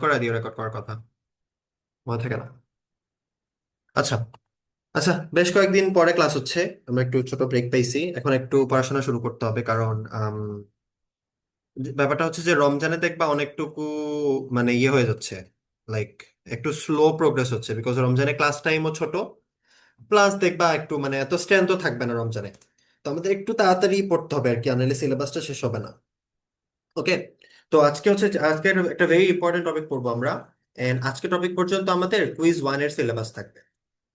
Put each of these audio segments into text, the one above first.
করে দিও রেকর্ড করার কথা, মনে থাকে না। আচ্ছা। আচ্ছা, বেশ কয়েকদিন পরে ক্লাস হচ্ছে। আমরা একটু ছোট ব্রেক পাইছি, এখন একটু পড়াশোনা শুরু করতে হবে, কারণ ব্যাপারটা হচ্ছে যে রমজানে দেখবা অনেকটুকু মানে ইয়ে হয়ে যাচ্ছে, লাইক একটু স্লো প্রোগ্রেস হচ্ছে, বিকজ রমজানে ক্লাস টাইমও ছোট, প্লাস দেখবা একটু মানে এত স্ট্রেংথও থাকবে না রমজানে। তো আমাদের একটু তাড়াতাড়ি পড়তে হবে আর কি, আনলে সিলেবাসটা শেষ হবে না। ওকে। তো আজকে একটা ভেরি ইম্পর্টেন্ট টপিক পড়বো আমরা। এন্ড আজকে টপিক পর্যন্ত আমাদের কুইজ ওয়ান এর সিলেবাস থাকবে।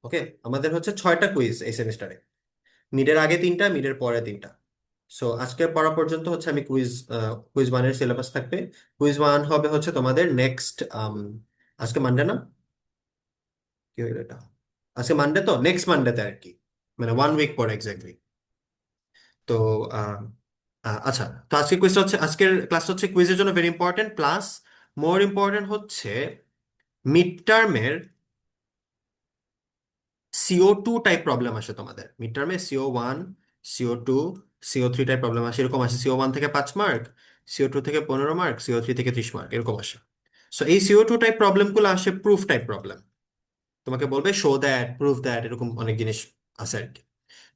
ওকে। আমাদের হচ্ছে 6টা কুইজ এই সেমিস্টারে, মিডের আগে 3টা, মিডের পরে 3টা। সো আজকে পড়া পর্যন্ত হচ্ছে আমি কুইজ ওয়ানের সিলেবাস থাকবে। কুইজ ওয়ান হবে হচ্ছে তোমাদের নেক্সট, আজকে মানডে না, কি হইলো এটা, আজকে মানডে, তো নেক্সট মানডেতে আর কি, মানে 1 উইক পরে এক্স্যাক্টলি। তো আহ, আচ্ছা, তো আজকের ক্লাস হচ্ছে কুইজের জন্য very important, plus more important হচ্ছে মিড টার্মের CO2 টাইপ প্রবলেম আসে তোমাদের মিড টার্মে। CO1, CO2, CO3 type problem আসে, এরকম আসে। CO1 থেকে 5 মার্ক, CO2 থেকে 15 মার্ক, CO3 থেকে 30 মার্ক, এরকম আসে। সো এই CO2 টাইপ প্রবলেম গুলো আসে প্রুফ টাইপ প্রবলেম। তোমাকে বলবে শো দ্যাট, প্রুফ দ্যাট, এরকম অনেক জিনিস আছে আর কি।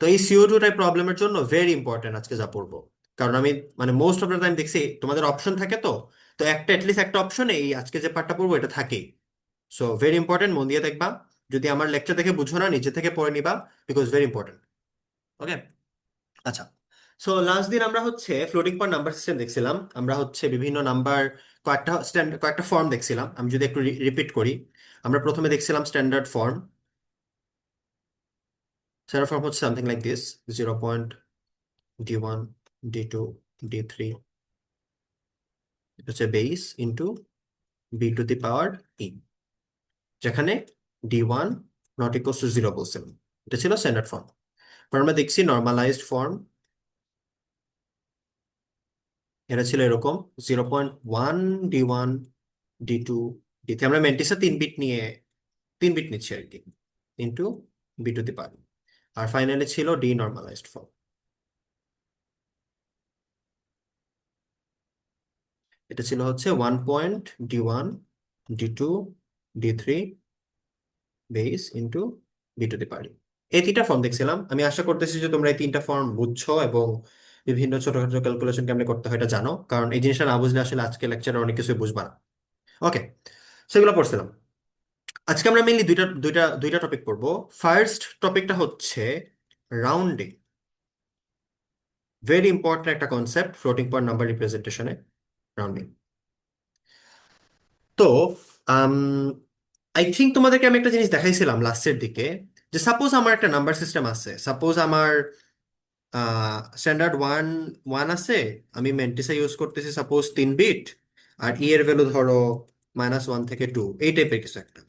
তো এই CO2 টাইপ প্রবলেমের জন্য ভেরি ইম্পর্টেন্ট আজকে যা পড়বো। কারণ আমি মানে মোস্ট অফ দ্য টাইম দেখছি তোমাদের অপশন থাকে, তো তো একটা অ্যাটলিস্ট একটা অপশনে এই আজকে যে পার্টটা পড়বো এটা থাকেই। সো ভেরি ইম্পর্টেন্ট, মন দিয়ে দেখবা। যদি আমার লেকচার দেখে বুঝো না, নিজে থেকে পড়ে নিবা, বিকজ ভেরি ইম্পর্টেন্ট। ওকে। আচ্ছা। সো লাস্ট দিন আমরা হচ্ছে ফ্লোটিং পয়েন্ট নাম্বার সিস্টেম দেখছিলাম, আমরা হচ্ছে বিভিন্ন নাম্বার, কয়েকটা ফর্ম দেখছিলাম। আমি যদি একটু রিপিট করি, আমরা প্রথমে দেখছিলাম স্ট্যান্ডার্ড ফর্ম। স্ট্যান্ডার্ড ফর্ম হচ্ছে something like this: 0.D1, D2, D3, এটা হচ্ছে বেস ইন্টু B⁻E, যেখানে D1 নট ইকুয়ালস টু 0 বলছিলাম। এটা ছিল স্ট্যান্ডার্ড ফর্ম। আমরা দেখছি নর্মালাইজড ফর্ম, এটা ছিল এরকম: 0.1, D1, D2, D3। আমরা ম্যান্টিসে 3 বিট নিয়ে 3 বিট নিচ্ছি আর কি, ইন্টু B⁻। আর ফাইনালি ছিল ডি নর্মালাইজড ফর্ম। এটা ছিল হচ্ছে 1.D1, D2, D3 base into B⁻। এই 3টা ফর্ম দেখছিলাম। আমি আশা করতেছি যে তোমরা এই 3টা ফর্ম বুঝছো এবং বিভিন্ন ছোটখাটো ক্যালকুলেশন কেমনে করতে হয় এটা জানো, কারণ এই জিনিসটা না বুঝলে আসলে আজকে লেকচারে অনেক কিছুই বুঝবা না। ওকে। সেগুলো পড়ছিলাম। আজকে আমরা মেইনলি দুইটা দুইটা দুইটা টপিক পড়বো। ফার্স্ট টপিকটা হচ্ছে রাউন্ডিং। ভেরি ইম্পর্টেন্ট একটা কনসেপ্ট ফ্লোটিং পয়েন্ট নাম্বার রিপ্রেজেন্টেশনে, রাউন্ডিং। তো আই থিঙ্ক তোমাদেরকে আমি একটা জিনিস দেখাইছিলাম লাস্টের দিকে, যে সাপোজ আমার একটা নাম্বার সিস্টেম আছে, সাপোজ আমার স্ট্যান্ডার্ড ওয়ান ওয়ান আছে, আমি মেন্টিসা ইউজ করতেছি সাপোজ 3 বিট, আর এর ভ্যালু ধরো -1 থেকে 2, এই টাইপের কিছু একটা,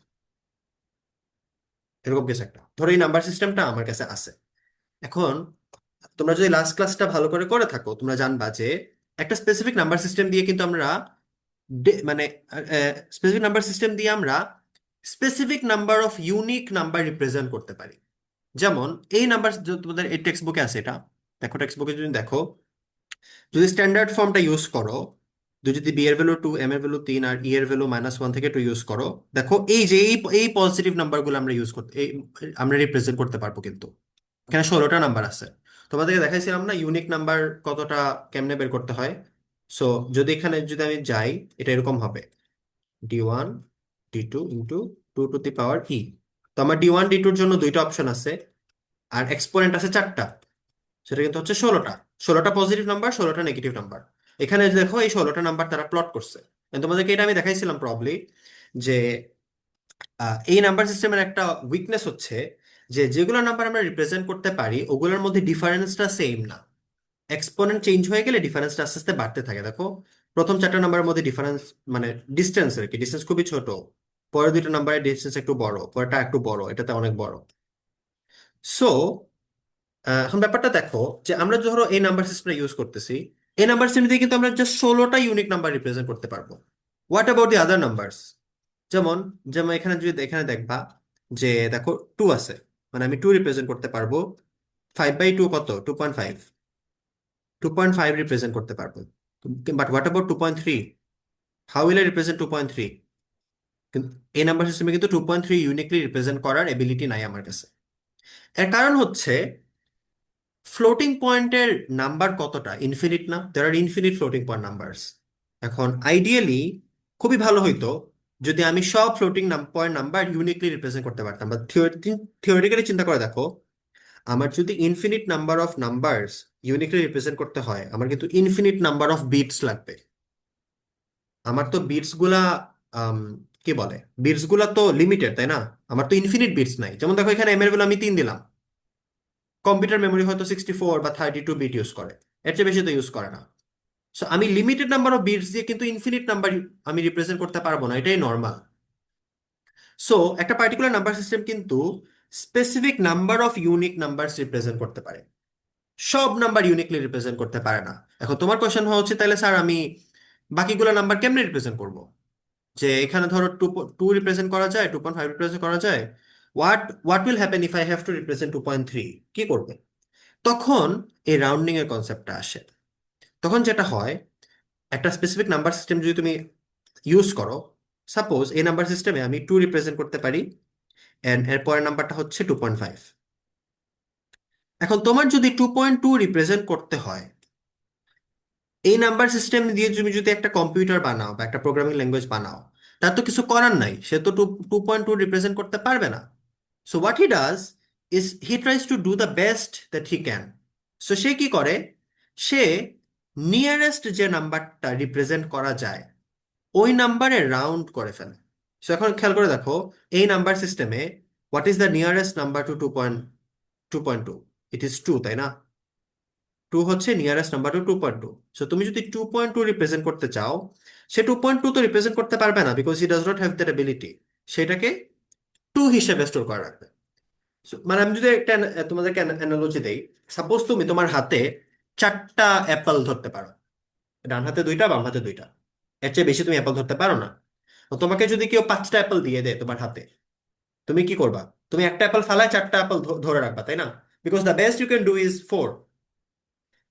এরকম কিছু একটা ধরো এই নাম্বার সিস্টেমটা আমার কাছে আছে। এখন তোমরা যদি লাস্ট ক্লাসটা ভালো করে করে থাকো, তোমরা জানবা যে একটা স্পেসিফিক নাম্বার সিস্টেম দিয়ে কিন্তু আমরা মানে স্পেসিফিক নাম্বার সিস্টেম দিয়ে আমরা specific number of unique number represent করতে পারি। যেমন এই নাম্বার, তোমাদের এই টেক্সট বুকে আছে এটা, দেখো টেক্সট বুকে যদি দেখো, যদি স্ট্যান্ডার্ড ফর্মটা ইউজ করো, যদি বি এর ভ্যালু 2, এম এর ভ্যালু 3 আর ই এর ভ্যালু -1 থেকে 2 ইউজ করো, দেখো এই যে এই পজিটিভ নাম্বারগুলো আমরা ইউজ করতে আমরা রিপ্রেজেন্ট করতে পারবো কিন্তু। এখানে 16টা নাম্বার আছে। তোমাদেরকে দেখাইছিলাম না ইউনিক নাম্বার কতটা, কেমনে বের করতে হয়। সো যদি আমি যাই, এটা এরকম হবে: D1, D2 into 2 to the power E। তো আমার D1, D2-র জন্য দুইটা অপশন আছে, আর এক্সপোনেন্ট আছে 4টা। সেটা কিন্তু হচ্ছে 16টা। 16টা পজিটিভ নাম্বার, 16টা নেগেটিভ নাম্বার। এখানে দেখো এই 16টা নাম্বার তারা প্লট করছে। And তোমাদেরকে এটা আমি দেখাইছিলাম প্রবলি, যে এই নাম্বার সিস্টেমের একটা উইকনেস হচ্ছে যে যেগুলো নাম্বার আমরা রিপ্রেজেন্ট করতে পারি ওগুলোর মধ্যে ডিফারেন্সটা সেম না। এক্সপোনেন্ট চেঞ্জ হয়ে গেলে ডিফারেন্সটা আস্তে আস্তে বাড়তে থাকে। দেখো প্রথম 4টা নাম্বারের মধ্যে ডিফারেন্স, মানে ডিস্টেন্স আর কি, ডিস্টেন্স খুবই ছোট। পরের দুইটা নাম্বারের ডিস্টেন্স একটু বড়, পরেরটা একটু বড়, এটাতে অনেক বড়। সো এখন ব্যাপারটা দেখো, যে আমরা ধরো এই নাম্বার সিস্টেমটা ইউজ করতেছি, এই নাম্বার সিস্টেম দিয়ে কিন্তু আমরা জাস্ট 16টা ইউনিক নাম্বার রিপ্রেজেন্ট করতে পারবো। What about the other numbers? যেমন যেমন এখানে দেখবা যে দেখো 2 আছে, মানে আমি 2 রিপ্রেজেন্ট করতে পারবো। 5/2 কত? 2.5। 2.5 রিপ্রেজেন্ট করতে পারবো। But what about 2.3? How will I represent 2.3? কিন্তু এই নাম্বার সিস্টেমে কিন্তু 2.3 ইউনিকলি রিপ্রেজেন্ট করার এবিলিটি নাই আমার কাছে। এর কারণ হচ্ছে ফ্লোটিং পয়েন্টের নাম্বার কতটা ইনফিনিট না, there are infinite floating point numbers. এখন আইডিয়ালি খুবই ভালো হইতো যদি আমি সব floating point number uniquely represent করতে পারতাম, বা থিওরিটিক্যালি চিন্তা করে দেখো, আমার যদি infinite number of numbers uniquely represent করতে হয়, আমার কিন্তু ইনফিনিট নাম্বার অফ বিটস লাগবে। আমার তো বিটস গুলা আম, কি বলে, বিটস গুলা তো লিমিটেড, তাই না? আমার তো ইনফিনিট বিটস নাই। যেমন দেখো এখানে এম এর ভ্যালু আমি 3 দিলাম, কম্পিউটার মেমোরি হয়তো 64 বা 32 বিট ইউজ করে, এর চেয়ে বেশি তো ইউজ করে না। সো আমি লিমিটেড নাম্বার অফ বিটস দিয়ে কিন্তু ইনফিনিট নাম্বার আমি রিপ্রেজেন্ট করতে পারবো না, এটাই নর্মাল। সো একটা পার্টিকুলার নাম্বার সিস্টেম কিন্তু specific number of unique numbers represent করতে পারে, সব নাম্বার ইউনিকলি রিপ্রেজেন্ট করতে পারে না। এখন তোমার কোয়েশ্চেন হওয়া হচ্ছে, তাহলে স্যার আমি বাকিগুলো নাম্বার কেমনে রিপ্রেজেন্ট করব? যে এখানে ধরো টু টু রিপ্রেজেন্ট করা যায়, 2.5 রিপ্রেজেন্ট করা যায়, what will happen if I have to represent 2.3? কি করবে? তখন এই রাউন্ডিং এর কনসেপ্টটা আসে। তখন যেটা হয়, একটা স্পেসিফিক নাম্বার সিস্টেম যদি তুমি ইউজ করো, সাপোজ এই নাম্বার সিস্টেমে আমি 2 রিপ্রেজেন্ট করতে পারি, এন্ড এর পরের নাম্বারটা হচ্ছে 2.5। এখন তোমার যদি 2.2 রিপ্রেজেন্ট করতে হয়, এই নাম্বার সিস্টেম দিয়ে তুমি যদি একটা কম্পিউটার বানাও বা একটা প্রোগ্রামিং ল্যাঙ্গুয়েজ বানাও, তার তো কিছু করার নাই, সে তো 2.2 রিপ্রেজেন্ট করতে পারবে না। So what he does is he tries to do the best that he can. So সে কি করে, সে নিয়ারেস্ট যে নাম্বারটা রিপ্রেজেন্ট করা যায় ওই নাম্বারে রাউন্ড করে ফেলে। সো এখন খেয়াল করে দেখো, এই নাম্বার সিস্টেমে what is the nearest number to 2.2? It is 2, তাই না? 2 হচ্ছে নিয়ারেস্ট নাম্বার টু 2.2। সো তুমি যদি 2.2 রিপ্রেজেন্ট করতে চাও, সে 2.2 তো রিপ্রেজেন্ট করতে পারবে না, because he does not have that ability. সেটাকে 2 হিসেবে স্টোর করে রাখবে। So, মানে আমি যদি একটা তোমাদেরকে অ্যানালজি দেই, সাপোজ তুমি তোমার হাতে 4টা অ্যাপেল ধরতে পারো, ডান হাতে 2টা, বাম হাতে 2টা, এর চেয়ে বেশি তুমি অ্যাপেল ধরতে পারো না। তো তোমাকে যদি কেউ 5টা অ্যাপেল দিয়ে দেয় তোমার হাতে, তুমি কি করবা? তুমি একটা অ্যাপেল ফালায় 4টা অ্যাপেল ধরে রাখবা, তাই না? Because the best you can do is 4।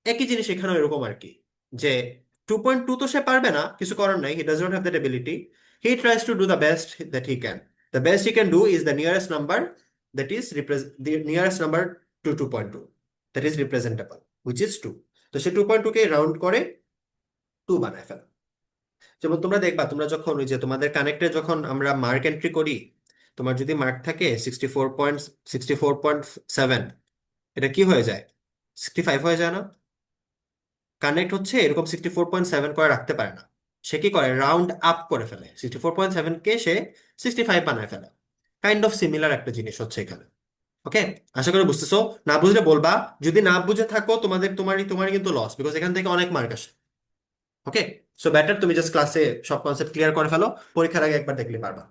একই জিনিস এখানেও এরকম আর কি, যে 2.2 তো সে পারবে না, কিছু করার নাই, he does not have that ability. He tries to do the best that he can. The best he can do is the nearest number, that is the nearest number to 2.2, that is representable, which is 2। তো সে 2.2 কে round করে 2 বানায় ফেলে। যেমন তোমরা দেখবা, তোমরা যখন ওই যে তোমাদের কানেক্টে যখন আমরা মার্ক এন্ট্রি করি, তোমার যদি মার্ক থাকে 64.7, এটা কি হয়ে যায়? 65 হয়ে যায় না? কানেক্ট হচ্ছে এরকম 64.7 করে রাখতে পারে না, সে কি করে, রাউন্ড আপ করে ফেলে, 64.7 কে সে 65 বানায় ফেলে। কাইন্ড অফ সিমিলার একটা জিনিস হচ্ছে এখানে। ওকে, আশা করি বুঝতেছো। না বুঝলে বলবা, যদি না বুঝে থাকো তোমারই তোমারই কিন্তু লস, বিকজ এখান থেকে অনেক মার্ক আসে। ওকে, সো বেটার তুমি জাস্ট ক্লাসে সব কনসেপ্ট ক্লিয়ার করে ফেলো, পরীক্ষার আগে একবার দেখলে পারবা।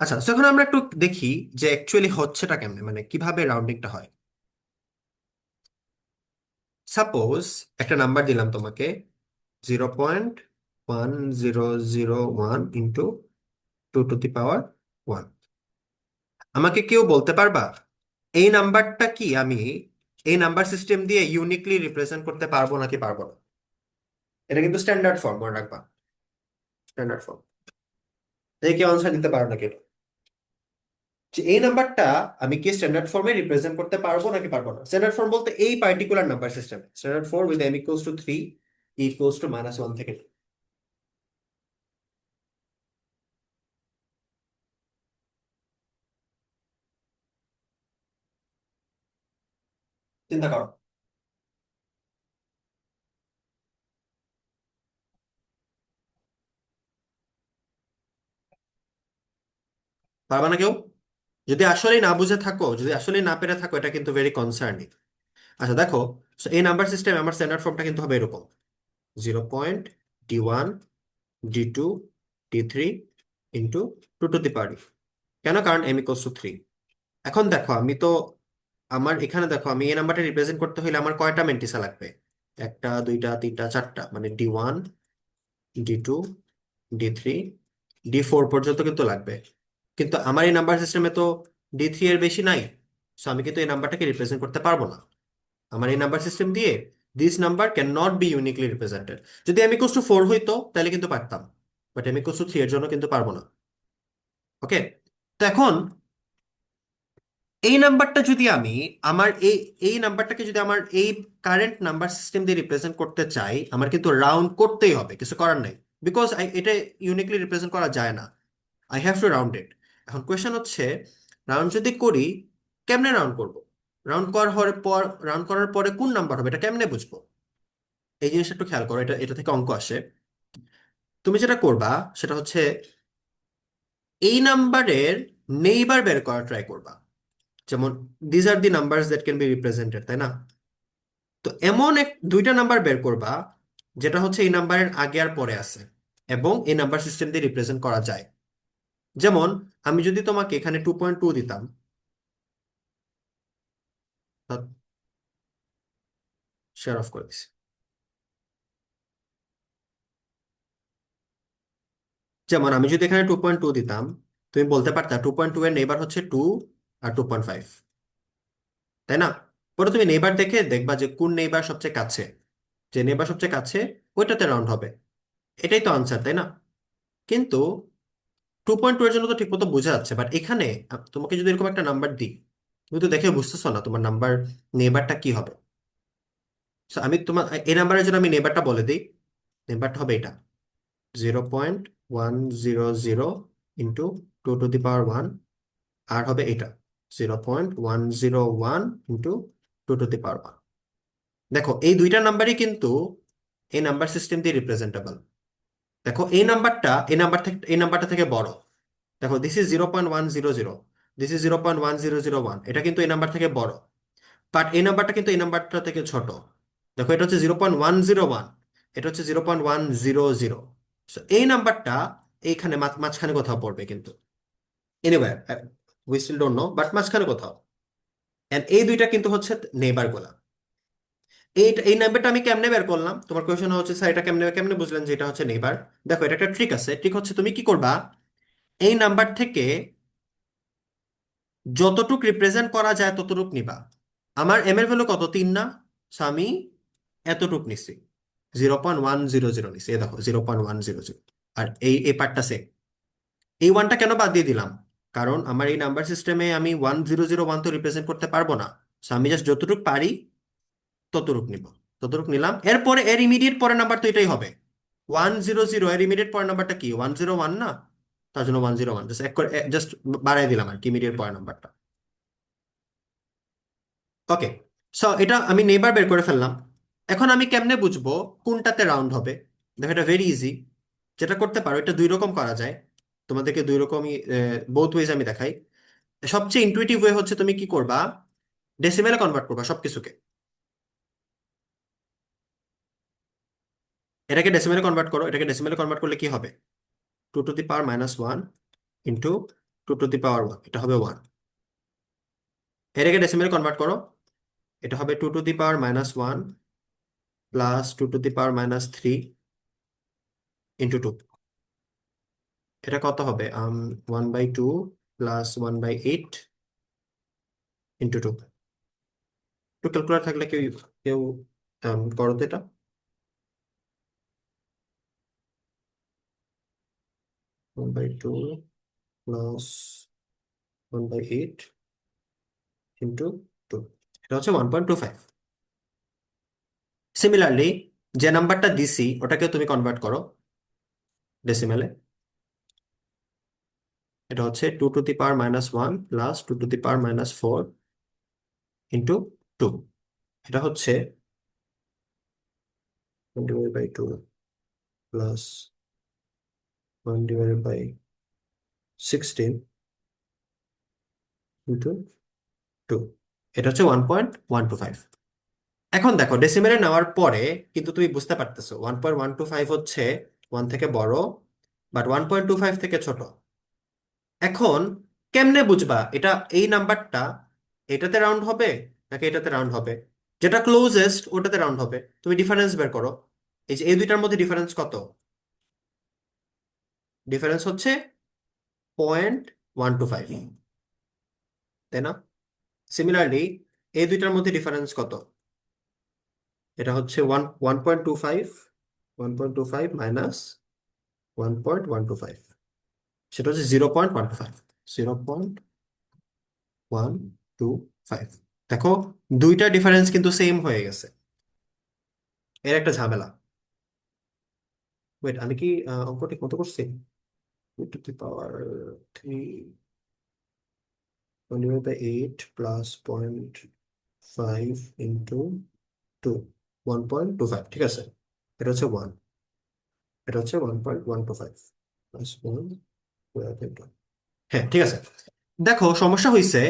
আচ্ছা, তো এখন আমরা একটু দেখি যে অ্যাকচুয়ালি হচ্ছেটা কেমনে, মানে কিভাবে রাউন্ডিংটা হয়। সাপোজ একটা নাম্বার দিলাম তোমাকে, 0.1001 ইন্টু 2 টু দি পাওয়ার 1। আমাকে কেউ বলতে পারবা এই নাম্বারটা কি আমি এই নাম্বার সিস্টেম দিয়ে ইউনিকলি রিপ্রেজেন্ট করতে পারবো নাকি পারবো না? এটা কিন্তু স্ট্যান্ডার্ড ফর্ম, মনে রাখবা, স্ট্যান্ডার্ড ফর্ম। এই কেউ আনসার দিতে পারো নাকি, যে এই নাম্বারটা আমি কি স্ট্যান্ডার্ড ফর্মে রিপ্রেজেন্ট করতে পারবো নাকি পারবো না? স্ট্যান্ডার্ড ফর্ম বলতে এই particular number system, standard form with m equals two 3, e equals to -1 থেকে। চিন্তা করো, পারবা না কেউ? যদি আসলেই না বুঝে থাকো, যদি আসলেই না পেরে থাকো, এটা কিন্তু ভেরি কনসার্নিং। আচ্ছা দেখো, so এই নাম্বার সিস্টেম আমার স্ট্যান্ডার্ড ফর্মটা কিন্তু হবে এরকম: 0.d1 d2 d3 into 2 to the পাওয়ার। কেন? কারণ m ইকুয়ালস টু 3। এখন দেখো, আমি তো আমার এখানে দেখো, আমি এই নাম্বারটা রিপ্রেজেন্ট করতে হলে আমার কয়টা মেন্টিসা লাগবে? একটা, দুইটা, তিনটা, চারটা, মানে d1 d2 d3 d4 পর্যন্ত কিন্তু লাগবে। কিন্তু আমার এই নাম্বার সিস্টেমে তো d3 এর বেশি নাই। সো আমি কিন্তু এই নাম্বারটাকে রিপ্রেজেন্ট করতে পারবো না। আমার এই নাম্বার সিস্টেম দিয়ে this number can not be uniquely represented. যদি m ইকুয়ালস টু 4 হইতো তাহলে কিন্তু পারতাম। বাট এম ইকুয়ালস টু 3 এর জন্য কিন্তু পারবো না। ওকে, তো এখন এই নাম্বারটা যদি আমি আমার এই নাম্বারটাকে যদি আমার এই কারেন্ট নাম্বার সিস্টেম দিয়ে রিপ্রেজেন্ট করতে চাই, আমার কিন্তু রাউন্ড করতেই হবে, কিছু করার নাই। বিকজ এটা ইউনিকলি রিপ্রেজেন্ট করা যায় না, আই হ্যাভ টু রাউন্ড ইট। এখন কোয়েশ্চেন হচ্ছে, রাউন্ড যদি করি, কেমনে রাউন্ড করব? রাউন্ড করার পরে কোন নাম্বার হবে এটা কেমনে বুঝবো? এই জিনিসটা একটু খেয়াল করো, এটা এটা থেকে অঙ্ক আসে। তুমি যেটা করবা সেটা হচ্ছে এই নাম্বারের নেইবার বের করা ট্রাই করবা। যেমন these are the numbers that can be represented, তাই না? তো এমন দুইটা নাম্বার বের করবা যেটা হচ্ছে এই নাম্বারের আগে আর পরে আছে এবং এই নাম্বার সিস্টেম দিয়ে রিপ্রেজেন্ট করা যায়। যেমন আমি যদি তোমাকে এখানে 2.2 দিতাম, শেয়ার অফ করে দিছি। যেমন আমি যদি এখানে 2.2 দিতাম, তুমি বলতে পারতা 2.2 এর নেইবার হচ্ছে 2 আর 2.5, তাই না? পরে তুমি নেইবার দেখে দেখবা যে কোন নেইবার সবচেয়ে কাছে, যে নেইবার সবচেয়ে কাছে ওইটাতে রাউন্ড হবে। এটাই তো আনসার, তাই না? কিন্তু 2.2 এর জন্য তো ঠিকমতো বোঝা যাচ্ছে, বাট এখানে তোমাকে যদি এরকম একটা নাম্বার দিই, তুমি তো দেখে বুঝতেছো না তোমার নাম্বার নেইবারটা কি হবে। So আমি তোমার এই নাম্বারের জন্য আমি নেইবারটা বলে দিই। নেইবারটা হবে এটা 0.100 ইন্টু 2 টু দি পাওয়ার 1, আর হবে এটা 0.101 ইন্টু 2 টু দি পাওয়ার 1। দেখো এই দুইটা নাম্বারই কিন্তু এই নাম্বার সিস্টেম দিয়ে রিপ্রেজেন্টেবল। দেখো এই নাম্বারটা থেকে বড়। দেখো দিস ইজ 0.100, দিস ইজ 0.10001, এটা কিন্তু এই নাম্বার থেকে বড়। বাট এই নাম্বারটা কিন্তু এই নাম্বারটা থেকে ছোট। দেখো এটা হচ্ছে 0.101, এটা হচ্ছে 0.100। এই নাম্বারটা এইখানে মাঝখানে কোথাও পড়বে কিন্তু। Anyway, we still don't know, but মাঝখানে কোথাও। এন্ড এই দুইটা কিন্তু হচ্ছে নেইবার গুলা। এই নাম্বারটা আমি কেমনে বের করলাম? তোমার কোয়েশ্চেন হচ্ছে স্যার এটা কেমনে কেমনে বুঝলেন যে এটা হচ্ছে নেইবার? দেখো এটা একটা ট্রিক আছে। ট্রিক হচ্ছে তুমি কি করবা, এই নাম্বার থেকে যতটুক রিপ্রেজেন্ট করা যায় ততটুক নিবা। আমার এম এর ভ্যালু কত, 3 না? So আমি এতটুক নিছি, 0.100 নিছি। এই দেখো 0.100। আর এই পার্টটা সেম। এই ওয়ানটা কেন বাদ দিয়ে দিলাম? কারণ আমার এই নাম্বার সিস্টেমে আমি 1001 তো রিপ্রেজেন্ট করতে পারবো না। So আমি জাস্ট যতটুক পারি ততটুক নিব, ততটুক নিলাম। এরপরে এর ইমিডিয়েট পরের নাম্বার তো এটাই হবে 100। এর ইমিডিয়েট পরের নাম্বারটা কি 101 না? তার জন্য 101 জাস্ট এক করে জাস্ট বাড়াই দিলাম আর কি ইমিডিয়েট পরের নাম্বারটা। ওকে, সো এটা আমি নেইবার বের করে ফেললাম। এখন আমি কেমনে বুঝবো কোনটাতে রাউন্ড হবে? দেখো এটা ভেরি ইজি। যেটা করতে পারো, এটা দুই রকম করা যায়। তোমাদেরকে দুই রকমই বোথ ওয়েজ আমি দেখাই। সবচেয়ে ইনটুইটিভ ওয়ে হচ্ছে তুমি কি করবা, ডেসিমেলে কনভার্ট করবা সবকিছুকে। এটাকে ডেসিমেলে কনভার্ট করো। এটাকে ডেসিমেলে কনভার্ট করলে কি হবে? 2 to the power -1 into 2 to the power 1, এটা হবে 1। এটাকে ডেসিমেলে কনভার্ট করো, এটা হবে 2 to the power -1 plus 2 to the power -3 into 2। এটা কত হবে? 1/2 প্লাস 1/8 ইন্টু 2। একটু ক্যালকুলেটর থাকলে কেউ কেউ করো তো এটা। 1/2 প্লাস 1/8 ইন্টু 2, এটা হচ্ছে 1.25। সিমিলারলি যে নাম্বারটা দিছি ওটাকে তুমি কনভার্ট করো ডেসিমেলে। এটা হচ্ছে 2 to the power -1 plus 2 to the power -4 into 2। এটা হচ্ছে 1/2 প্লাস 1/16 ইন্টু 2। এটা হচ্ছে 1.125। এখন দেখো ডেসিমেলে নেওয়ার পরে কিন্তু তুমি বুঝতে পারতেছো 1.125 হচ্ছে 1 থেকে বড়, বাট 1.25 থেকে ছোট। এখন কেমনে বুঝবা এটা এই নাম্বারটা এটাতে রাউন্ড হবে নাকি এটাতে রাউন্ড হবে? যেটা ক্লোজেস্ট ওটাতে রাউন্ড হবে। তুমি ডিফারেন্স বের করো। এই যে এই দুইটার মধ্যে ডিফারেন্স কত? ডিফারেন্স হচ্ছে 0.125, তাই না? সিমিলারলি এই দুইটার মধ্যে ডিফারেন্স কত? এটা হচ্ছে 1.25, 1.25 মাইনাস 1.125, সেটা হচ্ছে 0.125, 0.125। দেখো দুইটা ডিফারেন্স কিন্তু সেম হয়ে গেছে, এর একটা ঝামেলা। ওয়েট, আমি কি অঙ্ক ঠিক মতো করছি? 2 to the power 3 divided by 8 plus 0.5 into 2, 1.25, ঠিক আছে। এটা হচ্ছে 1, এটা হচ্ছে 1.125 প্লাস 1। হ্যাঁ, ঠিক আছে। দেখো সমস্যা হয়েছে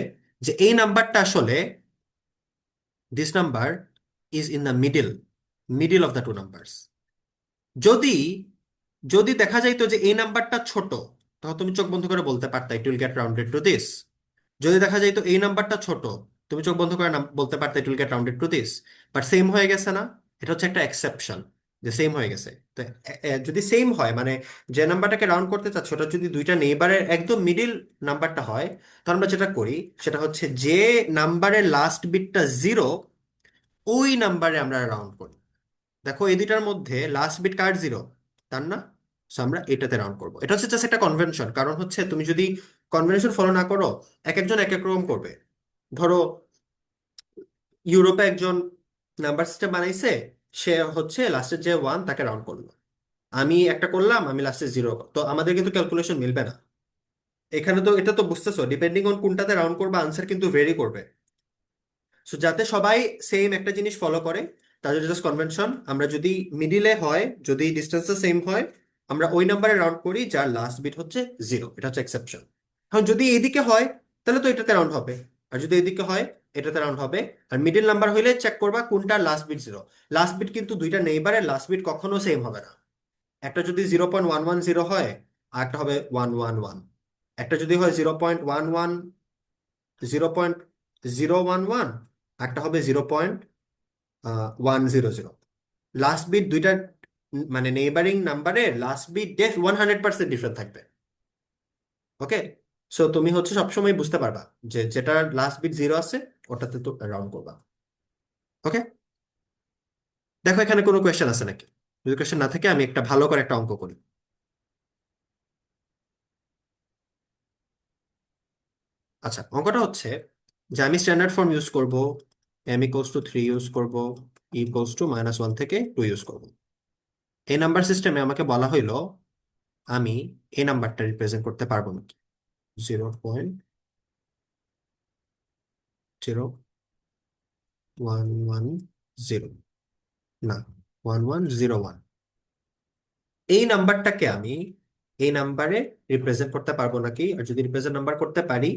যে এই নাম্বারটা আসলে, this number is in the middle of the two numbers. যদি যদি দেখা যাইতো যে এই নাম্বারটা ছোট, তখন তুমি চোখ বন্ধ করে বলতে পারতা ইট will get rounded to this. যদি দেখা যাইতো এই নাম্বারটা ছোট, তুমি চোখ বন্ধ করে বলতে পারতে ইট will get rounded to this. But same হয়ে গেছে না? এটা হচ্ছে একটা এক্সেপশন, যে সেম হয়ে গেছে। তো যদি সেম হয়, মানে যে নাম্বারটাকে রাউন্ড করতে চাচ্ছ ওটা যদি দুইটা নেইবারের একদম মিডিল নাম্বারটা হয়, তাহলে আমরা যেটা করি সেটা হচ্ছে যে নাম্বারের লাস্ট বিটটা 0, ওই নাম্বারে আমরা রাউন্ড করি। দেখো এই দুইটার মধ্যে লাস্ট বিট কার 0? তার না? So আমরা এটাতে রাউন্ড করবো। এটা হচ্ছে জাস্ট একটা কনভেনশন। কারণ হচ্ছে তুমি যদি কনভেনশন ফলো না করো, এক একজন এক এক রকম করবে। ধরো ইউরোপে একজন নাম্বার সিস্টেম বানাইছে, সে হচ্ছে লাস্টের যে 1 তাকে রাউন্ড করলো। আমি একটা করলাম, আমি লাস্টে 0, তো আমাদের কিন্তু ক্যালকুলেশন মিলবে না। এখানে তো এটা তো বুঝতেছো, ডিপেন্ডিং অন কোনটাতে রাউন্ড করবে আনসার কিন্তু ভেরি করবে। সো যাতে সবাই সেম একটা জিনিস ফলো করে, তার জন্য জাস্ট কনভেনশন। আমরা যদি মিডিলে হয়, যদি ডিস্টেন্সটা সেম হয়, আমরা ওই নাম্বারে রাউন্ড করি যার লাস্ট বিট হচ্ছে 0। এটা হচ্ছে এক্সেপশন। এখন যদি এইদিকে হয়, তাহলে তো এটাতে রাউন্ড হবে। আর যদি এইদিকে হয়, এটাতে রাউন্ড হবে। আর মিডিল নাম্বার হইলে চেক করবা কোনটার লাস্ট বিট 0। লাস্ট বিট কিন্তু দুইটা নেইবারের লাস্ট বিট কখনো সেম হবে না। একটা যদি 0.110 হয়, আর একটা হবে 111। একটা যদি হয় 0.11, 0.011, একটা হবে 0.100। লাস্ট বিট দুইটা মানে নেইবারিং নাম্বারের লাস্ট বিট 100% ডিফারেন্ট থাকবে। ওকে, সো তুমি হচ্ছে সবসময় বুঝতে পারবা যে যেটা লাস্ট বিট 0 আছে ওটাতে তো রাউন্ড করবা। ওকে, দেখো এখানে কোনো কোয়েশ্চেন আছে নাকি? যদি কোয়েশ্চেন না থাকে আমি একটা ভালো করে একটা অঙ্ক করি। আচ্ছা, অঙ্কটা হচ্ছে যে আমি স্ট্যান্ডার্ড ফর্ম ইউজ করব, m=3 ইউজ করব, e=-1 থেকে 2 ইউজ করব। এই নাম্বার সিস্টেমে আমাকে বলা হইলো আমি এই নাম্বারটা রিপ্রেজেন্ট করতে পারবো নাকি। 0.0110, না, 1101, এই নাম্বারটাকে আমি এই নাম্বারে রিপ্রেজেন্ট করতে পারবো নাকি? আর যদি রিপ্রেজেন্ট নাম্বার করতে পারি,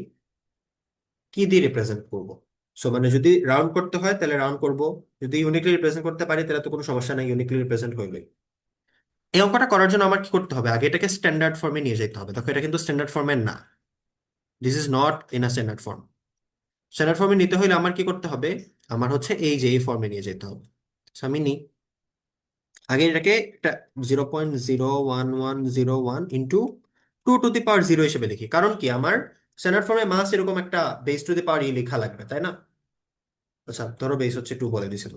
কি দিয়ে রিপ্রেজেন্ট করব? সো মানে যদি রাউন্ড করতে হয় তাহলে রাউন্ড করব, যদি ইউনিকলি রিপ্রেজেন্ট করতে পারি তাহলে তো কোনো সমস্যা নাই, ইউনিকলি রিপ্রেজেন্ট হইলে। এই অঙ্কটা করার জন্য আমার কি করতে হবে? আগে এটাকে স্ট্যান্ডার্ড ফর্মে নিয়ে যেতে হবে। দেখো এটা কিন্তু স্ট্যান্ডার্ড ফর্মের না, this is not in a standard form. Standard ফর্মে নিতে হলে আমার কি করতে হবে? আমার হচ্ছে এই যে এই ফর্মে নিয়ে যেতে হবে। So আমি নিই আগে এটাকে একটা 0.01101 ইন্টু 2 to the power 0 হিসেবে লিখি। কারণ কি, আমার স্ট্যান্ডার্ড ফর্মে মাস এরকম একটা বেস টু দি পাওয়ার লেখা লাগবে, তাই না? আচ্ছা, ধরো বেস হচ্ছে 2 বলে দিছিল।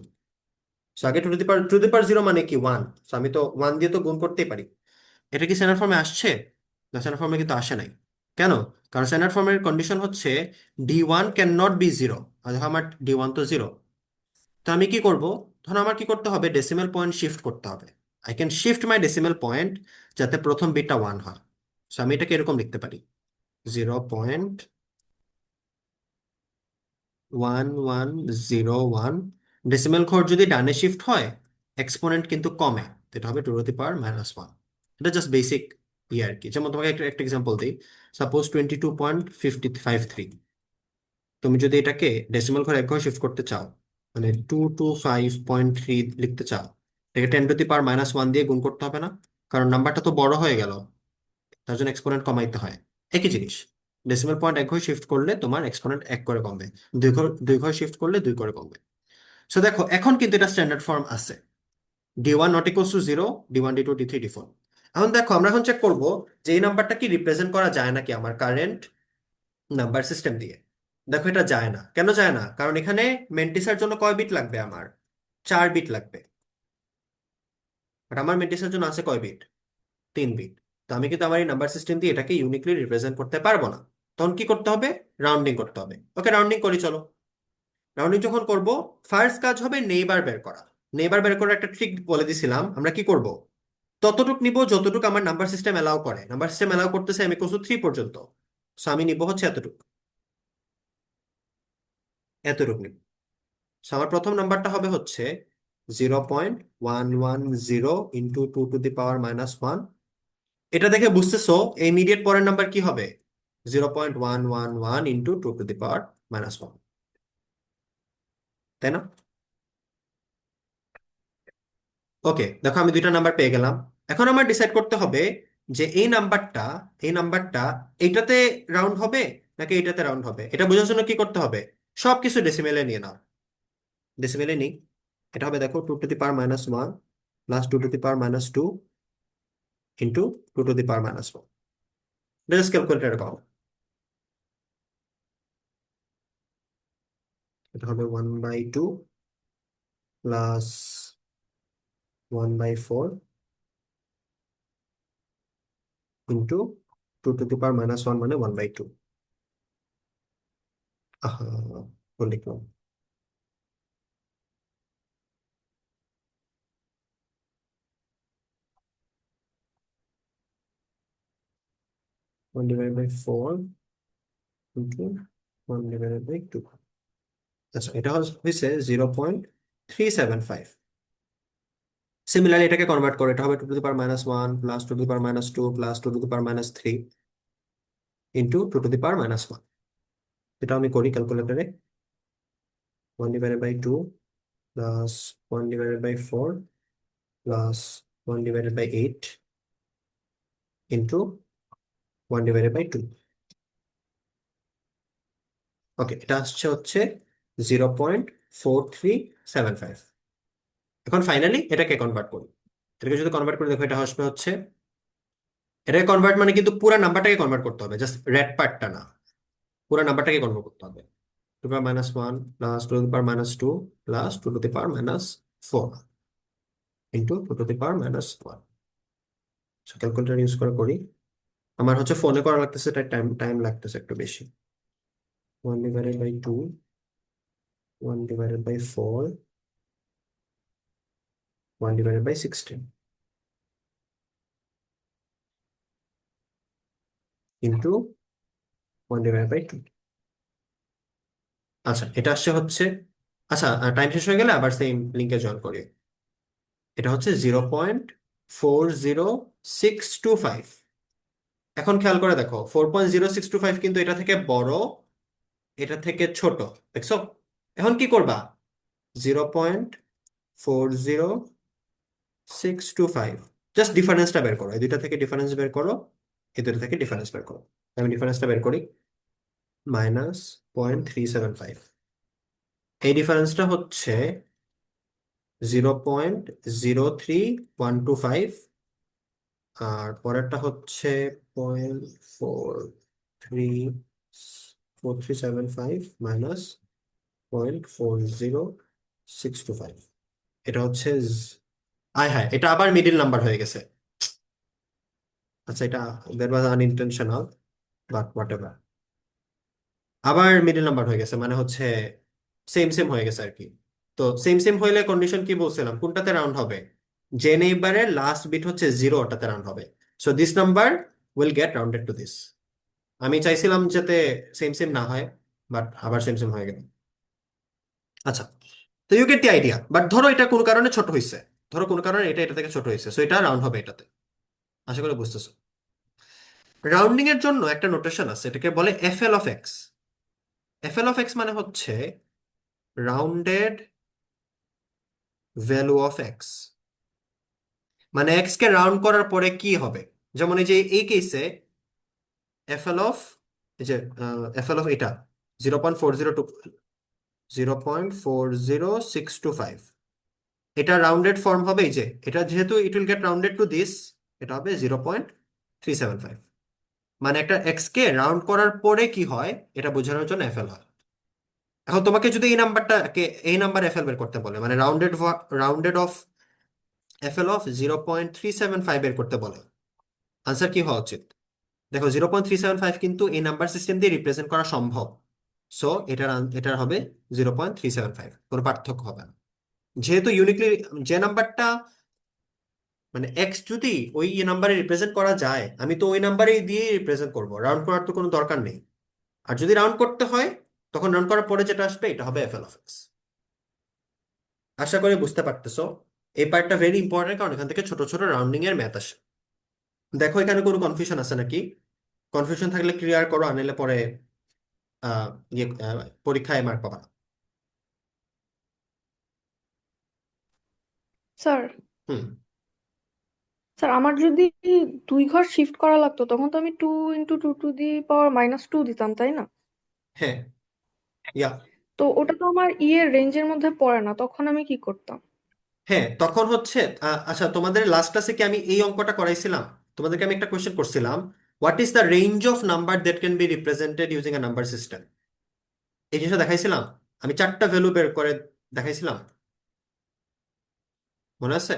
So আগে টু দি পাওয়ার 0 মানে কি 1। So আমি তো 1 দিয়ে তো গুণ করতেই পারি। এটা কি স্ট্যান্ডার্ড ফর্মে আসছে? না, স্ট্যান্ডার্ড ফর্মে কিন্তু আসে নাই। কেন? কারণ স্ট্যান্ডার্ড ফর্মের কন্ডিশন হচ্ছে d1 ক্যান নট বি 0। আর দেখো আমার d1 তো 0। তো আমি কি করব? ধরো আমার কি করতে হবে, ডেসিমেল পয়েন্ট শিফট করতে হবে। I can shift my decimal point যাতে প্রথম বিটটা 1 হয়। সো আমি এটাকে এরকম লিখতে পারি, 0.1101। ডেসিমেল ঘর যদি ডানে শিফট হয়, এক্সপোনেন্ট কিন্তু কমে, তো এটা হবে টু দি পাওয়ার -1। এটা জাস্ট বেসিক ইয়ে আর কি। যেমন তোমাকে একটা একটা এক্সাম্পল দিই, সাপোজ 22.553। তুমি যদি এটাকে ডেসিমাল ঘরে এক ঘর শিফট করতে চাও, মানে 225.3 লিখতে চাও, এটাকে 10 to the power-1 দিয়ে গুণ করতে হবে না? কারণ নাম্বারটা তো বড় হয়ে গেল, তার জন্য এক্সপোনেন্ট কমাইতে হয়। একই জিনিস, ডেসিমাল পয়েন্ট এক ঘর শিফট করলে তোমার এক্সপোনেন্ট এক করে কমবে, দুই ঘর শিফট করলে 2 করে কমবে। সো দেখো এখন কিন্তু এটা স্ট্যান্ডার্ড ফর্ম আছে, d1 ≠ 0, d1 d2 d3 d4। এখন দেখো আমরা এখন চেক করবো যে এই নাম্বারটা কি রিপ্রেজেন্ট করা যায় নাকি আমার কারেন্ট নাম্বার সিস্টেম দিয়ে। দেখো এটা যায় না। কেন যায় না? কারণ এখানে মেন্টিসের জন্য কয় বিট লাগবে? আমার 4 বিট লাগবে। বাট আমার মেন্টিসের জন্য আছে কয় বিট? 3 বিট। তো আমি কিন্তু আমার এই নাম্বার সিস্টেম দিয়ে এটাকে ইউনিকলি রিপ্রেজেন্ট করতে পারবো না। তখন কি করতে হবে? রাউন্ডিং করতে হবে। ওকে, রাউন্ডিং করি চলো। রাউন্ডিং যখন করব, ফার্স্ট কাজ হবে নেইবার বের করা। নেইবার বের করার একটা ট্রিক বলে দিছিলাম। আমরা কি করব? ততটুক নিব যতটুক আমার নাম্বার সিস্টেম অ্যালাউ করে। নাম্বার সিস্টেম অ্যালাউ করতেছে আমি কোসু 3 পর্যন্ত। সো আমি নিব হচ্ছে এতটুক, এতটুক নিব। সো আমার প্রথম নাম্বারটা হবে হচ্ছে 0.110 ইন্টু 2 টু দি পাওয়ার -1। এটা দেখে বুঝতেছো এই ইমিডিয়েট পরের নাম্বার কি হবে? 0.111 ইন্টু 2 টু দি পাওয়ার -1, তাই না? ওকে, দেখো আমি দুইটা নাম্বার পেয়ে গেলাম। এখন আমার ডিসাইড করতে হবে যে এই নাম্বারটা এইটাতে রাউন্ড হবে নাকি এইটাতে রাউন্ড হবে। এটা বোঝার জন্য কি করতে হবে? সবকিছু ডেসিমেলে নিয়ে নাও। ডেসিমেলে নিই। এটা হবে দেখো 2 to the power -1 plus 2 to the power -2 into 2 to the power -1। Just calculator পাও। এটা হবে 1/2 plus 1/4 into 2 to the power -1 মানে 1/2। আহা, ভুল লিখলাম। 1/4 ইন্টু 1/2। আচ্ছা, এটা হয়েছে 0.375। সিমিলারলি এটাকে কনভার্ট করে, এটা হবে 2 to the power -1 plus 2 to the power -2 plus 2 to the power -3 into 2 to the power -1। এটা আমি করি ক্যালকুলেটরে। 1/2 প্লাস 1/4 প্লাস 1/8 ইন্টু 1/2। ওকে, এটা আসছে হচ্ছে 0.4375। এখন ফাইনালি এটাকে কনভার্ট করি। এটাকে যদি কনভার্ট করে দেখো, এটা আসবে হচ্ছে, এটাকে কনভার্ট মানে কিন্তু পুরো নাম্বারটাকে কনভার্ট করতে হবে, জাস্ট রেড পার্টটা না, পুরো নাম্বারটাকে কনভার্ট করতে হবে। 2 to the power -1 plus 2 to the power -2 plus 2 to the power -4 into 2 to the power -1। Calculator use করে করি। আমার হচ্ছে ফোনে করা লাগতেছে, তাই টাইম টাইম লাগতেছে একটু বেশি। 1/2, 1/4, 1/16 ইন্টু 1/2। আচ্ছা, এটা আসছে হচ্ছে, আচ্ছা টাইম শেষ হয়ে গেলে আবার সেম লিঙ্কে জয়েন করি। এটা হচ্ছে 0.40625। এখন খেয়াল করে দেখো, 4.0625 কিন্তু এটা থেকে বড়, এটা থেকে ছোট, দেখছো? এখন কি করবা? 0.40625, জাস্ট ডিফারেন্সটা বের করো। এই দুইটা থেকে ডিফারেন্স বের করো, এই দুইটা থেকে ডিফারেন্স বের করো। আমি ডিফারেন্সটা বের করি, -0.375। এই ডিফারেন্সটা হচ্ছে 0.03125। আর পরেরটা হচ্ছে 0.4375 মাইনাস 0.40625। এটা হচ্ছে আয় হায়, এটা আবার মিডিল নাম্বার হয়ে গেছে। আচ্ছা, এটা that was unintentional, but what ever. আবার মিডিল নাম্বার হয়ে গেছে, মানে হচ্ছে সেম সেম হয়ে গেছে আর কি। তো সেম সেম হইলে কন্ডিশন কি বলছিলাম, কোনটাতে রাউন্ড হবে? যে নেইবারের লাস্ট বিট হচ্ছে 0, ওটাতে রাউন্ড হবে। So this number will get rounded to this. আমি চাইছিলাম যাতে সেম সেম না হয়, বাট আবার সেম সেম হয়ে গেল। আচ্ছা, তো you get the idea. But ধরো এটা কোনো কারণে ছোট হয়েছে, ধরো কোনো কারণে এটা এটা থেকে ছোট হয়েছে, সো এটা রাউন্ড হবে এটাতে। আশা করি বুঝতেছো। রাউন্ডিং এর জন্য একটা নোটেশন আছে, এটাকে বলে FL of x. FL of x মানে হচ্ছে রাউন্ডেড ভ্যালু অফ এক্স। মানে এক্স কে রাউন্ড করার পরে কি হবে। যেমন এই যে এই কেসে এফএল অফ, এই যে এফএল অফ এটা 0.402, 0.40625, এটা রাউন্ডেড ফর্ম হবে। এই যে এটা যেহেতু ইট will get rounded to this, এটা হবে 0.375। মানে একটা এক্স কে রাউন্ড করার পরে কি হয় এটা বোঝানোর জন্য এফএল হয়। এখন তোমাকে যদি এই নাম্বার এফএল বের করতে বলে, মানে রাউন্ডেড অফ এফএল অফ 0.375 বের করতে বলে, আনসার কি হওয়া উচিত? দেখো 0.375 কিন্তু এই নাম্বার সিস্টেম দিয়ে রিপ্রেজেন্ট করা সম্ভব। সো এটার হবে 0.375, কোনো পার্থক্য হবে না। যেহেতু ইউনিকলি যে নাম্বারটা মানে এক্স যদি ওই নাম্বারে রিপ্রেজেন্ট করা যায়, আমি তো ওই নাম্বারেই দিয়ে রিপ্রেজেন্ট করব, রাউন্ড করার তো কোনো দরকার নেই। আর যদি রাউন্ড করতে হয়, তখন রাউন্ড করার পরে যেটা আসবে এটা হবে এফএল অফ এক্স। আশা করি বুঝতে পারতেছো। এই পার্টটা ভেরি ইম্পর্টেন্ট, কারণ এখান থেকে ছোট ছোট রাউন্ডিং এর ম্যাথ আসে। দেখো এখানে কোনো কনফিউশন আছে নাকি? কনফিউশন থাকলে ক্লিয়ার করো, আনলে পরে আহ পরীক্ষায় মার্ক পাবা না। স্যার, হুম। স্যার আমার যদি 2 ঘর শিফট করা লাগতো তখন তো আমি 2 × 2 টু দি পাওয়ার -2 দিতাম, তাই না? হ্যাঁ। ইয়া। তো ওটা তো আমার এর রেঞ্জের মধ্যে পড়ে না, তখন আমি কি করতাম? হ্যাঁ, তখন হচ্ছে আচ্ছা, তোমাদের লাস্ট ক্লাসে কি আমি এই অঙ্কটা করাইছিলাম? তোমাদেরকে আমি একটা কোয়েশ্চেন করছিলাম, what is the range of number that can be represented using a number system. এই জিনিসটা দেখাইছিলাম, আমি চারটা ভ্যালু বের করে দেখাইছিলাম, মনে আছে?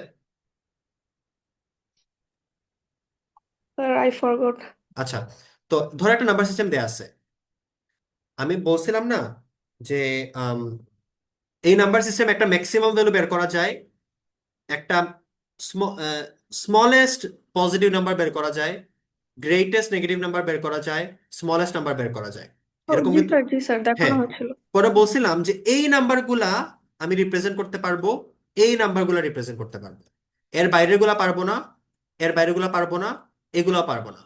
Sir, I forgot. আচ্ছা, তো ধরো একটা নাম্বার সিস্টেম দেয়া আছে, আমি বলছিলাম না যে আম, এই নাম্বার সিস্টেম একটা ম্যাক্সিমাম ভ্যালু বের করা যায়, একটা স্মলেস্ট পজিটিভ নাম্বার বের করা যায়, গ্রেটেস্ট নেগেটিভ নাম্বার বের করা যায়, স্মলেস্ট নাম্বার বের করা যায়, ও এরকম জি কিন্তু। স্যার, জি স্যার, দেখানো হ্যাঁ, হয়েছিল। পরে বলছিলাম যে এই নাম্বারগুলা আমি রিপ্রেজেন্ট করতে পারবো, এই নাম্বারগুলা রিপ্রেজেন্ট করতে পারবো, এর বাইরের গুলা পারবো না, এর বাইরের গুলা পারবো না, এগুলাও পারবো না।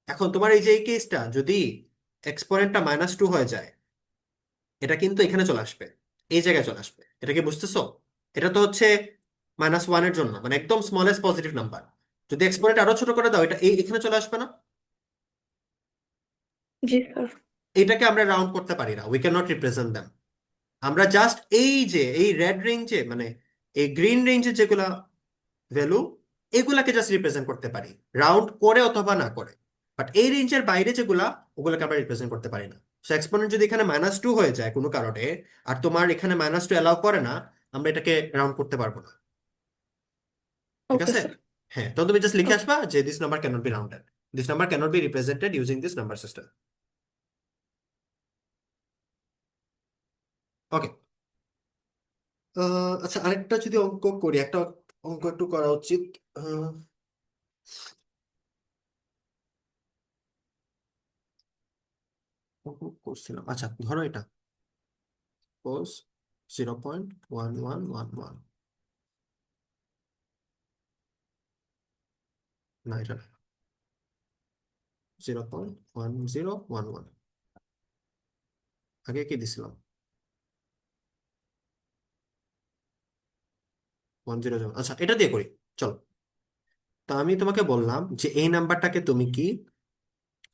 এখন তোমার এই যে এই কেসটা যদি এক্সপোনেন্টটা -2 হয়ে যায়, এটা কিন্তু এখানে চলে আসবে, এই জায়গায় চলে আসবে। এটা কি বুঝতেছো? এটা তো হচ্ছে -1 এর জন্য, মানে একদম স্মলেস্ট পজিটিভ নাম্বার। যদি এক্সপোনেন্ট আরো ছোট করে দাও, এটা এখানে চলে আসবে না? জি স্যার। এটাকে আমরা রাউন্ড করতে পারি না, we can not represent them. আমরা জাস্ট এই যে এই রেড রেঞ্জে মানে এই গ্রিন রেঞ্জে যেগুলা ভ্যালু, এগুলাকে জাস্ট রিপ্রেজেন্ট করতে পারি, রাউন্ড করে অথবা না করে। বাট এই রেঞ্জের বাইরে যেগুলা, ওগুলোকে আমরা রিপ্রেজেন্ট করতে পারি না। সো এক্সপোনেন্ট যদি এখানে -2 হয়ে যায় কোনো কারণে, আর তোমার এখানে -2 অ্যালাউ করে না, আমরা এটাকে রাউন্ড করতে পারবো না। ঠিক ওকে আছে? স্যার। হ্যাঁ, তখন তুমি জাস্ট লিখে ওকে। আসবা যে this number cannot be rounded, this number cannot be represented using this number system. Okay. আচ্ছা, আরেকটা যদি অঙ্ক করি, একটা অঙ্ক একটু করা উচিত। আহ, অঙ্ক করছিলাম, আচ্ছা ধরো এটা পোজ 0.1111, না এটা 0.1011, আগে কি দিছিলাম? 100, আচ্ছা এটা দিয়ে করি, চলো। তা আমি তোমাকে বললাম যে এই নাম্বারটাকে তুমি কি,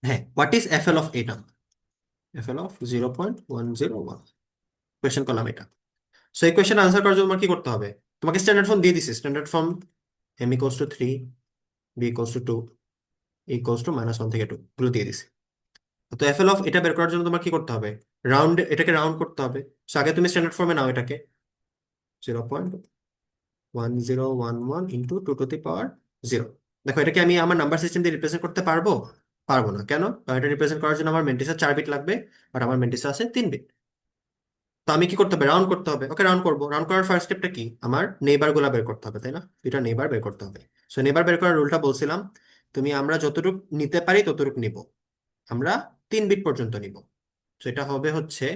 হ্যাঁ, হোয়াট ইজ এফএল অফ এই নাম্বার, এফএল অফ 0.101, কোয়েশ্চেন করলাম এটা। সো এই কোয়েশ্চেন আনসার করার জন্য তোমার কি করতে হবে? তোমাকে স্ট্যান্ডার্ড ফর্ম দিয়ে দিছি, standard form m = 3, b = 2, e = -1 থেকে 2 গুলো দিয়ে দিছি। তো এফএল অফ এটা বের করার জন্য তোমার কি করতে হবে? রাউন্ড, এটাকে রাউন্ড করতে হবে। সো আগে তুমি স্ট্যান্ডার্ড ফর্মে নাও এটাকে, 0.1011 ইন্টু 2 টু দি পাওয়ার 0। দেখো এটাকে আমি আমার নাম্বার সিস্টেম দিয়ে রিপ্রেজেন্ট করতে পারবো? পারবো না, কেন? কারণ এটা রিপ্রেজেন্ট করার জন্য আমার মেন্টিসের 4 বিট লাগবে, বাট আমার মেন্টিসে আছে 3 বিট। তো আমি কি করতে হবে? রাউন্ড করতে হবে। ওকে, রাউন্ড করবো। রাউন্ড করার ফার্স্ট স্টেপটা কি? আমার নেইবার গুলা বের করতে হবে, তাই না? দুইটা নেইবার বের করতে হবে। সো নেইবার বের করার রুলটা বলছিলাম, তুমি আমরা যতটুকু নিতে পারি ততটুকু নিব, আমরা 3 বিট পর্যন্ত নিব। তো এটা হবে হচ্ছে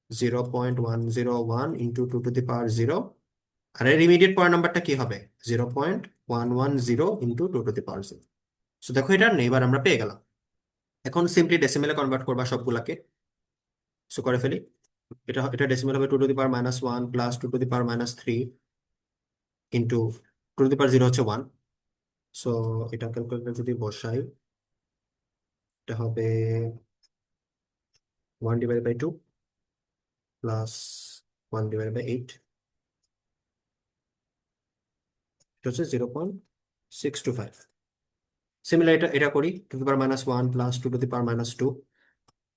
0.101 ইন্টু 2 টু দি পাওয়ার 0। আর এর ইমিডিয়েট পরের নাম্বারটা কি হবে? 0.110 ইন্টু 2 টু দি পাওয়ার 0। তো দেখো এটা নেইবার আমরা পেয়ে গেলাম। এখন সিম্পলি ডেসিমেলে কনভার্ট করবা সবগুলাকে। সো করে ফেলি। এটা এটা ডেসিমেল হবে 2 to the power -1 plus 2 to the power -3 into 2 to the power 0 হচ্ছে 1। সো এটা ক্যালকুলেটর যদি বসাই, এটা হবে 1/2 প্লাস 1/8, এটা হচ্ছে 0.625। সিমিলার এটা এটা করি, 2 to the power -1 plus 2 to the power -2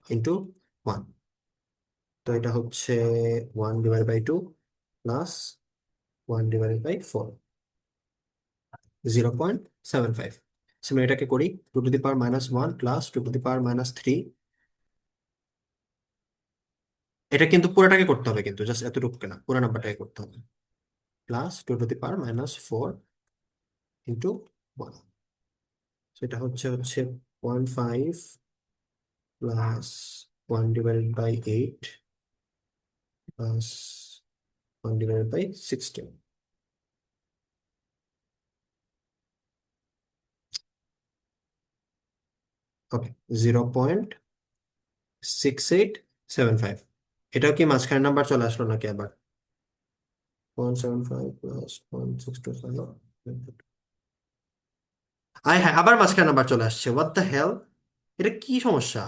into 1। তো এটা হচ্ছে 1/2 প্লাস 1/4, 0.75। আমরা এটাকে করি, 2 to the power -1 plus 2 to the power -3। এটা কিন্তু পুরোটাকে করতে হবে, কিন্তু জাস্ট এতটুকু না, পুরো নাম্বারটাকে করতে হবে, plus 2 to the power -4 into 1। সেটা হচ্ছে 0.5 প্লাস 1/8 প্লাস 1/16। ওকে, 0.6875। এটাও কি মাঝখানে নাম্বার চলে আসলো নাকি আবার? 0.75 প্লাস 0.625। আয় হ্যাঁ, আবার মাঝখানে নাম্বার চলে আসছে, হোয়াট দ্য হেল, এটা কি সমস্যা?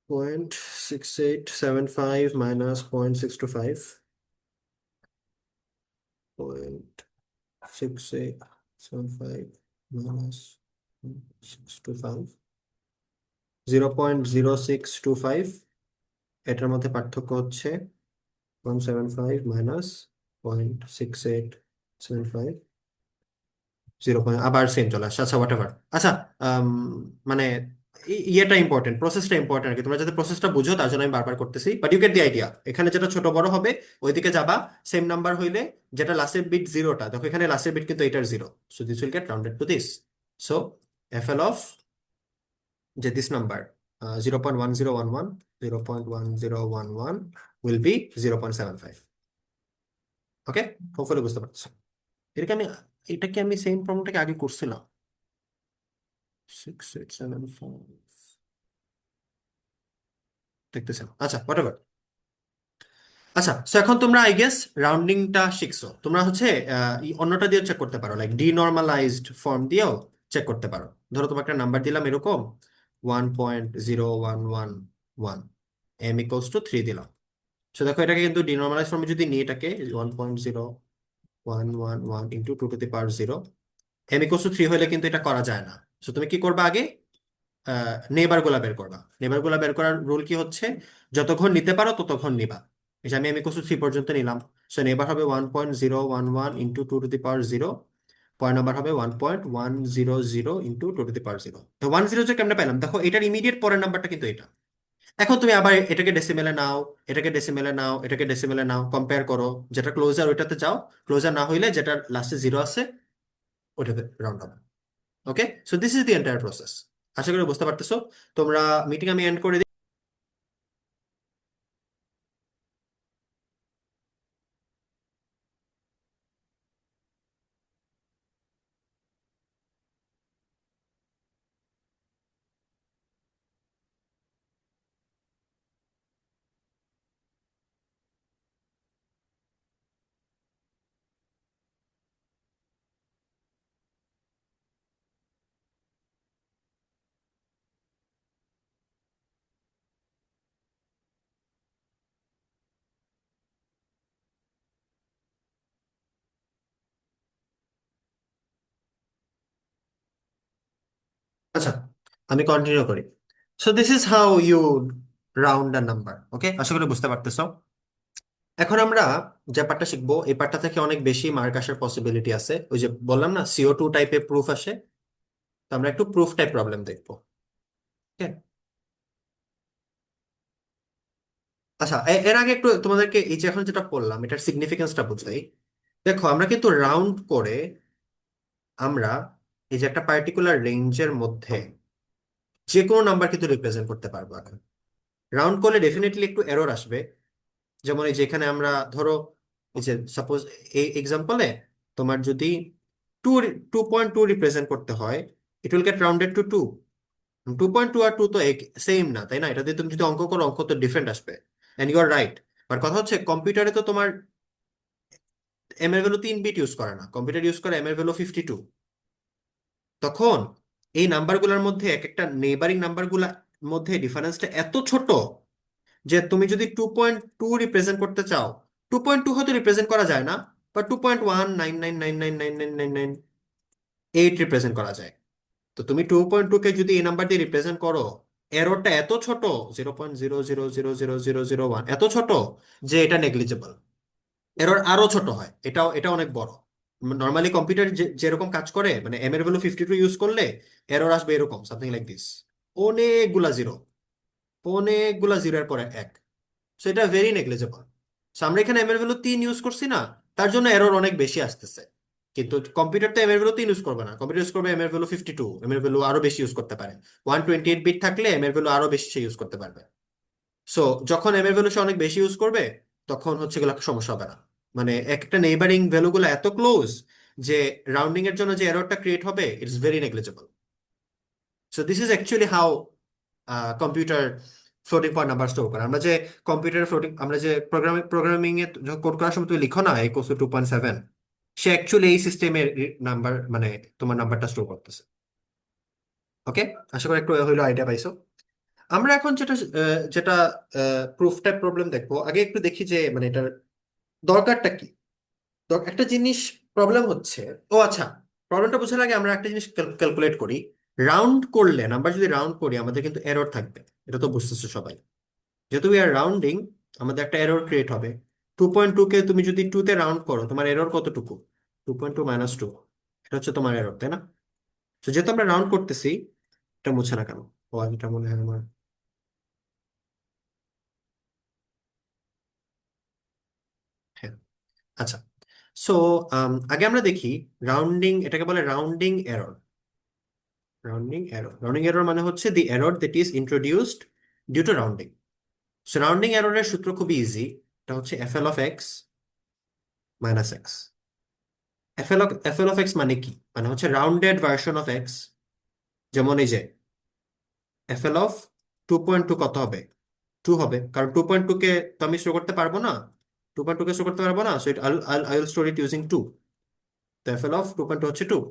0.6875 মাইনাস 0.625, 0.6875 মাইনাস 625, 0.0625। এটার মধ্যে পার্থক্য হচ্ছে 175 মাইনাস 0.6875, 0 আবার সেম চলে আসছে। আচ্ছা, হোয়াট এভার। আচ্ছা, আম, মানে ইয়েটা ইম্পর্টেন্ট, প্রসেসটা ইম্পর্টেন্ট আর কি, তোমরা যাতে প্রসেসটা বুঝো তার জন্য আমি বারবার করতেছি, but you get the idea. এখানে যেটা ছোট বড় হবে ওইদিকে যাবা, সেম নাম্বার হইলে যেটা লাস্টের বিট জিরোটা, দেখো এখানে লাস্টের বিট কিন্তু এটার zero, so this will get rounded to this. So FL of যে this number 0.1011, 0.1011 will be 0.75। Okay, hopefully বুঝতে পারছো। এটাকে আমি এটা কি আমি সেম প্রবলেমটাকে আগে করছিলাম? 6875 দেখতেছেন? আচ্ছা, হোয়াটএভার। আচ্ছা, সো এখন তোমরা আই গেস রাউন্ডিংটা শিখছো, তোমরা হচ্ছে অন্যটা দিয়ে চেক করতে পারো, লাইক ডিনর্মালাইজড ফর্ম দিয়েও চেক করতে পারো। ধরো তোমাকে একটা নাম্বার দিলাম এরকম 1.0111, m = 3 দিলাম। সো দেখো এটাকে কিন্তু ডিনর্মালাইজ ফর্মে যদি নিই, এটাকে 1.0111 into 2 to the power 0, m = 3 হলে কিন্তু এটা করা যায় না। সো তুমি কি করবা, আগে নেবার গুলা বের করবা। নেবার গুলা বের করার রুল কি হচ্ছে, যতক্ষণ নিতে পারো ততক্ষণ নিবা। এই যে আমি m = 3 পর্যন্ত নিলাম, সো নেবার হবে 1.011 into 2 to the power 0, point number হবে 1.100 ইন্টু 2 to the power 0। তো 100 যে কেমনে পাইলাম, দেখো এটার ইমিডিয়েট পরের নাম্বারটা কিন্তু এটা। এখন তুমি আবার এটাকে ডেসিমেলে নাও, এটাকে ডেসিমেলে নাও, এটাকে ডেসিমেলে নাও, কম্পেয়ার করো, যেটা ক্লোজার ওইটাতে যাও, ক্লোজার না হইলে যেটা লাস্টে জিরো আছে ওইটাতে round up. Okay, so this is the entire process. আশা করি বুঝতে পারতেছো। তোমরা মিটিং আমি এন্ড করে দিই। আচ্ছা, আমি কন্টিনিউ করি। So this is how you round a number. Okay, আশা করি বুঝতে পারতেছো। এখন আমরা যে পার্টটা শিখবো, এই পার্টটা থেকে অনেক বেশি মার্ক আসার পসিবিলিটি আছে। ওই যে বললাম না, CO2 টাইপের প্রুফ আসে, তো আমরা একটু প্রুফ টাইপ প্রবলেম দেখবো। ওকে, আচ্ছা, এর আগে একটু তোমাদেরকে এই যে এখন যেটা পড়লাম এটার সিগনিফিকেন্সটা বুঝাই। দেখো আমরা কিন্তু রাউন্ড করে আমরা এই যে একটা পার্টিকুলার রেঞ্জের মধ্যে যে কোনো নাম্বার কিন্তু রিপ্রেজেন্ট করতে পারবো। এখন রাউন্ড করলে ডেফিনেটলি একটু এরর আসবে। যেমন এই যেখানে আমরা ধরো, এই যে সাপোজ এই এক্সাম্পলে তোমার যদি টু 2.2 রিপ্রেজেন্ট করতে হয়, it will get rounded to 2। 2.2 আর 2 তো সেম না, তাই না? এটা দিয়ে তুমি যদি অঙ্ক করো, অঙ্ক তো ডিফারেন্ট আসবে। And you are right. But কথা হচ্ছে কম্পিউটারে তো তোমার এম এর ভ্যালু 3 বিট ইউজ করে না, কম্পিউটার ইউজ করে এম এর ভ্যালু 52। তখন এই নাম্বারগুলোর মধ্যে এক একটা নেবারিং নাম্বারগুলোর মধ্যে ডিফারেন্সটা এত ছোট যে তুমি যদি 2.2 রিপ্রেজেন্ট করতে চাও, 2.2 হয়তো রিপ্রেজেন্ট করা যায় না, বা 2.199999999 রিপ্রেজেন্ট করা যায়। তো তুমি 2.2 কে যদি এই নাম্বার দিয়ে রিপ্রেজেন্ট করো, এররটা এত ছোট, 0.00000001, এত ছোট যে এটা নেগলিজেবল। এরর আরো ছোট হয়, এটা অনেক বড়। নর্মালি কম্পিউটার যেরকম কাজ করে, মানে এম এর ভ্যালু 52 ইউজ করলে এরর আসবে এরকম সামথিং লাইক দিস, অনেকগুলা জিরো, অনেকগুলা জিরোর পরে এক। সো এটা ভেরি নেগলিজেবল। সো আমরা এখানে এম এর ভ্যালু 3 ইউজ করছি না, তার জন্য এরর অনেক বেশি আসতেছে। কিন্তু কম্পিউটার তো এম এর ভ্যালু 3 ইউজ করবে না, কম্পিউটার ইউজ করবে এম এর ভ্যালু 52, এম এর ভ্যালু আরো বেশি ইউজ করতে পারে। 128 বিট থাকলে এম এর ভ্যালু আরো বেশি সে ইউজ করতে পারবে। সো যখন এম এর ভ্যালু সে অনেক বেশি ইউজ করবে, তখন হচ্ছে এগুলো সমস্যা হবে না। মানে এক একটা নেইবারিং ভ্যালু গুলো এত ক্লোজ যে রাউন্ডিং এর জন্য যে এররটা ক্রিয়েট হবে it's very negligible. So this is actually how computer floating point number store করে। আমরা যে কম্পিউটার ফ্লোটিং, আমরা যে প্রোগ্রামিং এ কোড করার সময় তুমি লিখো না ইকুয়ালস টু 2.7, সে অ্যাকচুয়ালি এই সিস্টেমের নাম্বার, মানে তোমার নাম্বারটা স্টোর করতেছে। ওকে, আশা করি একটু হইলো আইডিয়া পাইছো। আমরা এখন যেটা প্রুফ টাইপ প্রবলেম দেখবো, আগে একটু দেখি যে মানে এটার দরকারটা কি। একটা জিনিস প্রবলেম হচ্ছে, ও আচ্ছা, প্রবলেমটা বোঝার আগে আমরা একটা জিনিস ক্যালকুলেট করি। রাউন্ড করলে, নাম্বার যদি রাউন্ড করি আমাদের কিন্তু এরর থাকবে, এটা তো বুঝতেছো সবাই। যেহেতু উই আর রাউন্ডিং, আমাদের একটা এরর ক্রিয়েট হবে। 2.2 কে তুমি যদি 2 তে রাউন্ড করো, তোমার এরর কতটুকু? 2.2 মাইনাস 2, এটা হচ্ছে তোমার এরর, তাই না? তো যেহেতু আমরা রাউন্ড করতেছি, এটা মুছে না কেন? ও, এটা মনে হয় আমার, হ্যাঁ, আচ্ছা। সো আগে আমরা দেখি রাউন্ডিং, এটাকে বলে রাউন্ডিং এরর। রাউন্ডিং এরর মানে হচ্ছে the error that is introduced due to rounding. So rounding এররের সূত্র খুবই ইজি, এটা হচ্ছে FL of x minus x. FL of x মানে কি? মানে হচ্ছে রাউন্ডেড ভার্সন অফ এক্স। যেমন এই যে এফএল অফ 2.2 কত হবে? 2 হবে, কারণ 2.2 কে তো আমি স্টোর করতে পারবো না, 2.2 কে স্টোর করতে পারবো না, so it I will store it using 2। তো এফএল অফ 2.2 হচ্ছে 2।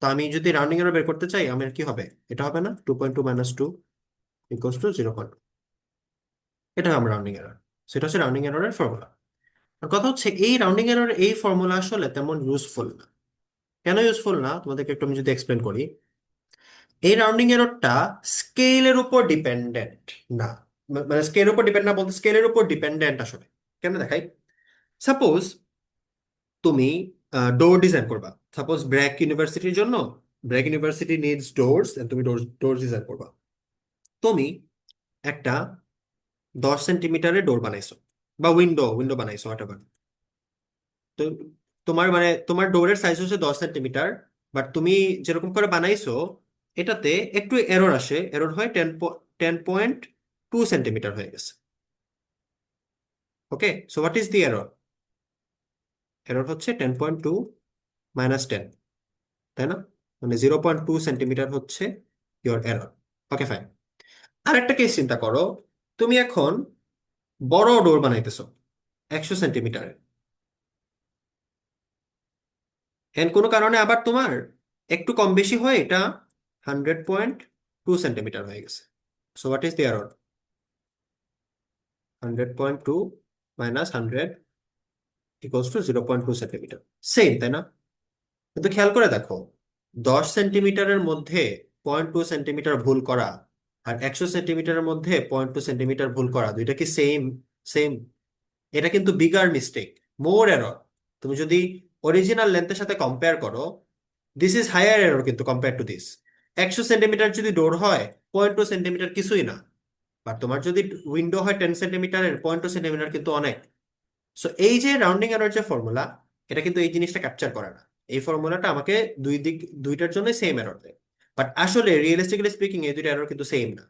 তো আমি যদি রাউন্ডিং এরর বের করতে চাই, আমার কি হবে? এটা হবে না, 2.2 মাইনাস 2 ইকুয়ালস টু 0.2। এটা আমার রাউন্ডিং এরর। সেটা হচ্ছে রাউন্ডিং এররের ফর্মুলা। আর কথা হচ্ছে এই রাউন্ডিং এরর এই ফর্মুলা আসলে তেমন ইউজফুল না। কেন ইউজফুল না তোমাদেরকে একটু আমি যদি এক্সপ্লেন করি। এই রাউন্ডিং এররটা স্কেলের উপর ডিপেন্ডেন্ট না। মানে স্কেলের উপর ডিপেন্ড না বলতে, স্কেলের উপর ডিপেন্ডেন্ট আসলে। কেন দেখাই, সাপোজ তুমি ডোর ডিজাইন করবা, সাপোজ ব্র্যাক ইউনিভার্সিটির জন্য, ব্র্যাক ইউনিভার্সিটি নিডস ডোরস, তুমি ডোর ডোর ডিজাইন করবা। তুমি একটা 10 সেন্টিমিটারের ডোর বানাইছো, বা উইন্ডো উইন্ডো বানাইছো, হোয়াটএভার। তো তোমার মানে তোমার ডোরের সাইজ হচ্ছে 10 সেন্টিমিটার, বাট তুমি যেরকম করে বানাইছো এটাতে একটু এরর আসে, এরর হয় 10.2 সেন্টিমিটার হয়ে গেছে। Okay, so what is the error? Error হচ্ছে 10.2 মাইনাস 10, তাই না? মানে 0.2 সেন্টিমিটার হচ্ছে ইয়োর এরর। Okay, fine. আর একটা কেস চিন্তা করো, তুমি এখন বড় ডোর বানাইতেছো 100 সেন্টিমিটারের, এন্ড কোনো কারণে আবার তোমার একটু কম বেশি হয়, এটা 100.2 সেন্টিমিটার হয়ে গেছে। So what is the error? 100.2 minus 100 equals to 0.2 centimetre. Same, তাই না? কিন্তু খেয়াল করে দেখো, 10 সেন্টিমিটারের মধ্যে 0.2 সেন্টিমিটার ভুল করা আর 100 সেন্টিমিটারের মধ্যে 0.2 সেন্টিমিটার ভুল করা, দুইটা কি সেম? সেম। এটা কিন্তু বিগার মিস্টেক, মোর এরর। তুমি যদি অরিজিনাল লেন্থের সাথে কম্পেয়ার করো, দিস ইজ হায়ার এরর কিন্তু কম্পেয়ার টু দিস। 100 সেন্টিমিটার যদি ডোর হয়, 0.2 সেন্টিমিটার কিছুই না। বাট তোমার যদি উইন্ডো হয় 10 সেন্টিমিটারের, 0.2 সেন্টিমিটার কিন্তু অনেক। সো এই যে রাউন্ডিং এরর যে ফর্মুলা, এটা কিন্তু এই জিনিসটা ক্যাপচার করে না। এই ফর্মুলাটা আমাকে দুই দিক, দুইটার জন্য সেম এরর দেয়। বাট আসলে রিয়েলিস্টিক্যালি স্পিকিং এই দুইটা এরর কিন্তু সেম না।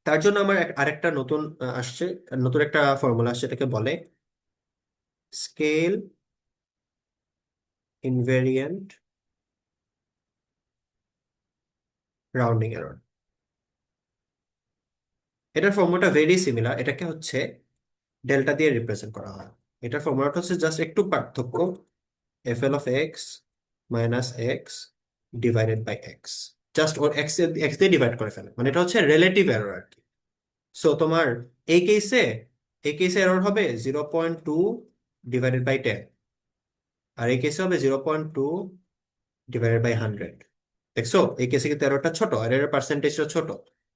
তার জন্য আমার আরেকটা নতুন আসছে, নতুন একটা ফর্মুলা আসছে, এটাকে বলে স্কেল ইনভেরিয়েন্ট রাউন্ডিং এরর। এটার ফর্মুলাটা ভেরি সিমিলার, এটাকে হচ্ছে ডেল্টা দিয়ে রিপ্রেজেন্ট করা হয়। এটার ফর্মুলাটা হচ্ছে জাস্ট একটু পার্থক্য, F L of x minus x divided by x. Just ওর এক্স এক্স দিয়ে ডিভাইড করে ফেলে, মানে এটা হচ্ছে রিলেটিভ এরর আর কি। সো তোমার এই কেসে, এই কেসে এরর হবে 0.2 ডিভাইডেড বাই 10, আর এই কেসে হবে 0.2 ডিভাইডেড বাই 100। দেখছো, এই কেসে কিন্তু এররটা ছোট, আর এর পার্সেন্টেজটা ছোট।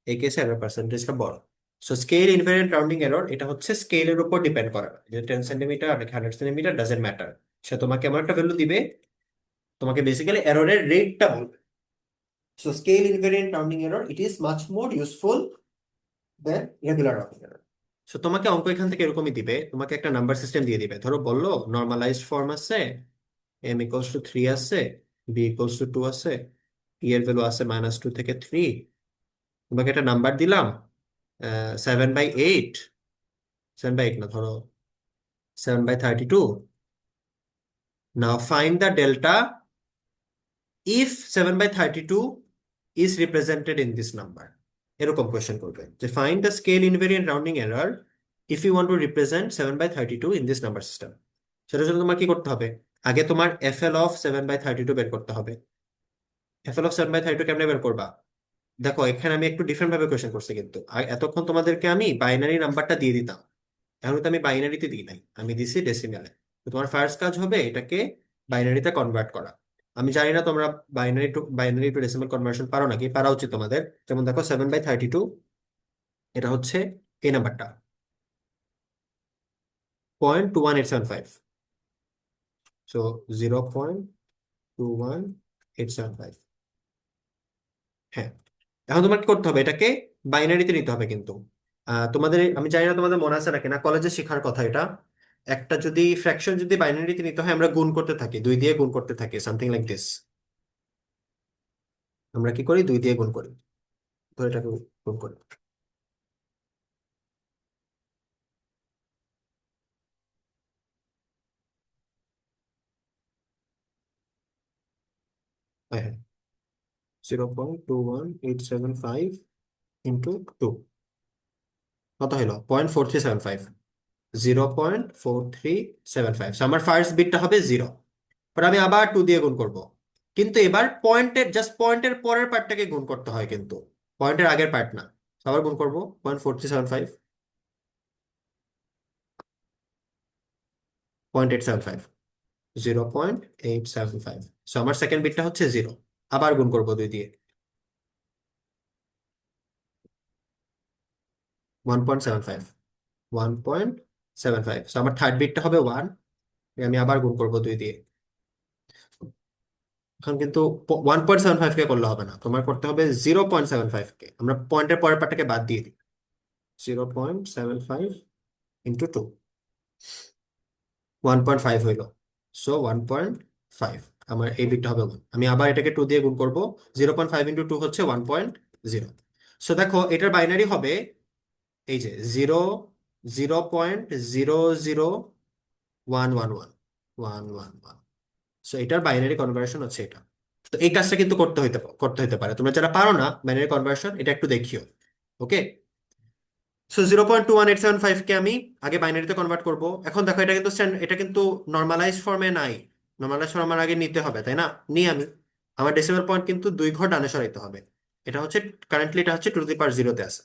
এই কেসে এরর পার্সেন্টেজটা বড়। So scale invariant rounding error, এটা হচ্ছে স্কেলের উপর ডিপেন্ড করে না, যে 10 সেন্টিমিটার আর 100 সেন্টিমিটার ডাজেন্ট ম্যাটার। সে তোমাকে এমন একটা ভ্যালু দিবে, তোমাকে বেসিক্যালি এররের রেটটা বলবে। So scale invariant rounding error it is much more useful than regular rounding error. So তোমাকে অঙ্ক এখান থেকে এরকমই দিবে, তোমাকে একটা নাম্বার সিস্টেম দিয়ে দিবে, ধরো বললো নর্মালাইজড ফর্ম আছে, এম ইকুয়ালস টু 3 আছে, বি ইকুয়ালস টু 2 আছে, ই এর ভ্যালু আছে -2 থেকে 3। তোমাকে একটা নাম্বার দিলাম 7/8, 7/8 না, ধরো 7/32। Now find the delta if 7/32 is represented in this number। এরকম কোয়েশ্চেন করবে যে find the scale invariant rounding error if you want to represent 7/32 in this number system. সেটার জন্য তোমার কি করতে হবে, আগে তোমার এফএল অফ 7/32 বের করতে হবে। এফএল অফ 7/32 কেমনে বের করবা? দেখো এখানে আমি একটু ডিফারেন্ট ভাবে কোয়েশ্চেন করছি, কিন্তু এতক্ষণ তোমাদেরকে আমি বাইনারি নাম্বারটা দিয়ে দিতাম, এখন তো আমি বাইনারিতে দিই নাই, আমি দিছি ডেসিমেলে। তো তোমার ফার্স্ট কাজ হবে এটাকে বাইনারিতে কনভার্ট করা। আমি জানি না তোমরা বাইনারি টু ডেসিমাল কনভার্সন পারো নাকি, পারা উচিত তোমাদের। যেমন দেখো 7/32, এটা হচ্ছে এই নাম্বারটা 0.21875। সো 0.21875। হ্যাঁ, এখন তোমার কি করতে হবে, এটাকে বাইনারিতে নিতে হবে কিন্তু। তোমাদের আমি জানি না তোমাদের মনে আছে নাকি, না কলেজে শেখার কথা এটা। একটা যদি ফ্র্যাকশন যদি বাইনারিতে নিতে হয়, আমরা গুণ করতে থাকি, 2 দিয়ে গুণ করতে থাকি, সামথিং লাইক দিস। আমরা কি করি, 2 দিয়ে গুণ করি, তো এটাকে গুণ করি। হ্যাঁ হ্যাঁ, 0.21875 ইন্টু 2 কত হলো? 0.4375। 0.4375, আমার ফার্স্ট বিটটা হবে 0। পর আমি আবার 2 দিয়ে গুণ করব, কিন্তু এবার পয়েন্টের পরের পার্টটাকে গুণ করতে হয় কিন্তু, পয়েন্টের আগের পার্ট না। তো আবার গুণ করবো 0.4375, 0.875, 0.875। সো আমার সেকেন্ড বিটটা হচ্ছে 0। আবার গুণ করবো 2 দিয়ে, 1.75, 1.75। সো আমার থার্ড বিটটা হবে 1। আমি আবার গুণ করবো 2 দিয়ে। এখন কিন্তু 1.75 কে করলে হবে না, তোমার করতে হবে 0.75 কে। আমরা পয়েন্টের পরের পার্টটাকে বাদ দিয়ে দিই, 0.75 ইন্টু 2, 1.5 হইলো। সো 1.5, আমার এই বিটটা হবে 1। আমি আবার এটাকে 2 দিয়ে গুণ করব, 0.5 ইন্টু 2 হচ্ছে 1.0। সো দেখো এটার বাইনারি হবে এই যে 0.0001111। সো এটার বাইনারি কনভার্সন হচ্ছে এটা। তো এই কাজটা কিন্তু করতে হইতে পারে, তোমরা যারা পারো না বাইনারি কনভার্সন, এটা একটু দেখিও। ওকে, সো 0.21875 কে আমি আগে বাইনারিতে কনভার্ট করব। এখন দেখো এটা কিন্তু এটা কিন্তু নর্মালাইজ ফর্মে নাই। নর্মালাইজ ফর্ম আমার আগে নিতে হবে, তাই না? নিই আমি। আমার ডেসিমাল পয়েন্ট কিন্তু 2 ঘর ডানে সরাইতে হবে। এটা হচ্ছে কারেন্টলি এটা হচ্ছে টু দি পাওয়ার জিরোতে আছে।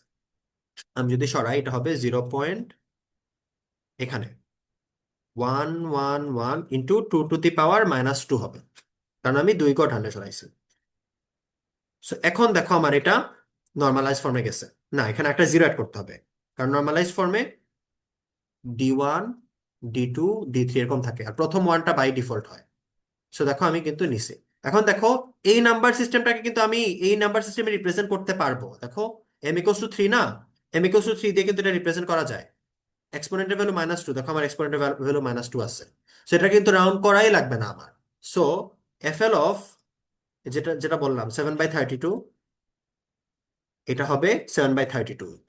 আমি যদি সরাই এটা হবে 0. এখানে 111 ইন্টু 2 টু দি পাওয়ার -2 হবে, কারণ আমি 2 ঘর ডানে সরাইছি। সো এখন দেখো আমার এটা নর্মালাইজ ফর্মে গেছে। না, এখানে একটা জিরো অ্যাড করতে হবে, কারণ নর্মালাইজ ফর্মে D1, D2, D3 এরকম থাকে, আর প্রথম ওয়ানটা বাই ডিফল্ট হয়। সো দেখো আমি কিন্তু নিছি। এখন দেখো এই নাম্বার সিস্টেমটাকে কিন্তু আমি এই নাম্বার সিস্টেমে রিপ্রেজেন্ট করতে পারবো। দেখো m = 3 না, m = 3 দিয়ে কিন্তু এটা রিপ্রেজেন্ট করা যায়। এক্সপোনেন্টের ভ্যালু -2, দেখো আমার এক্সপোনেন্টের ভ্যালু -2 আছে। সো এটা কিন্তু রাউন্ড করাই লাগবে না আমার। সো এফএল অফ যেটা যেটা বললাম 7/32, এটা হবে 7/32,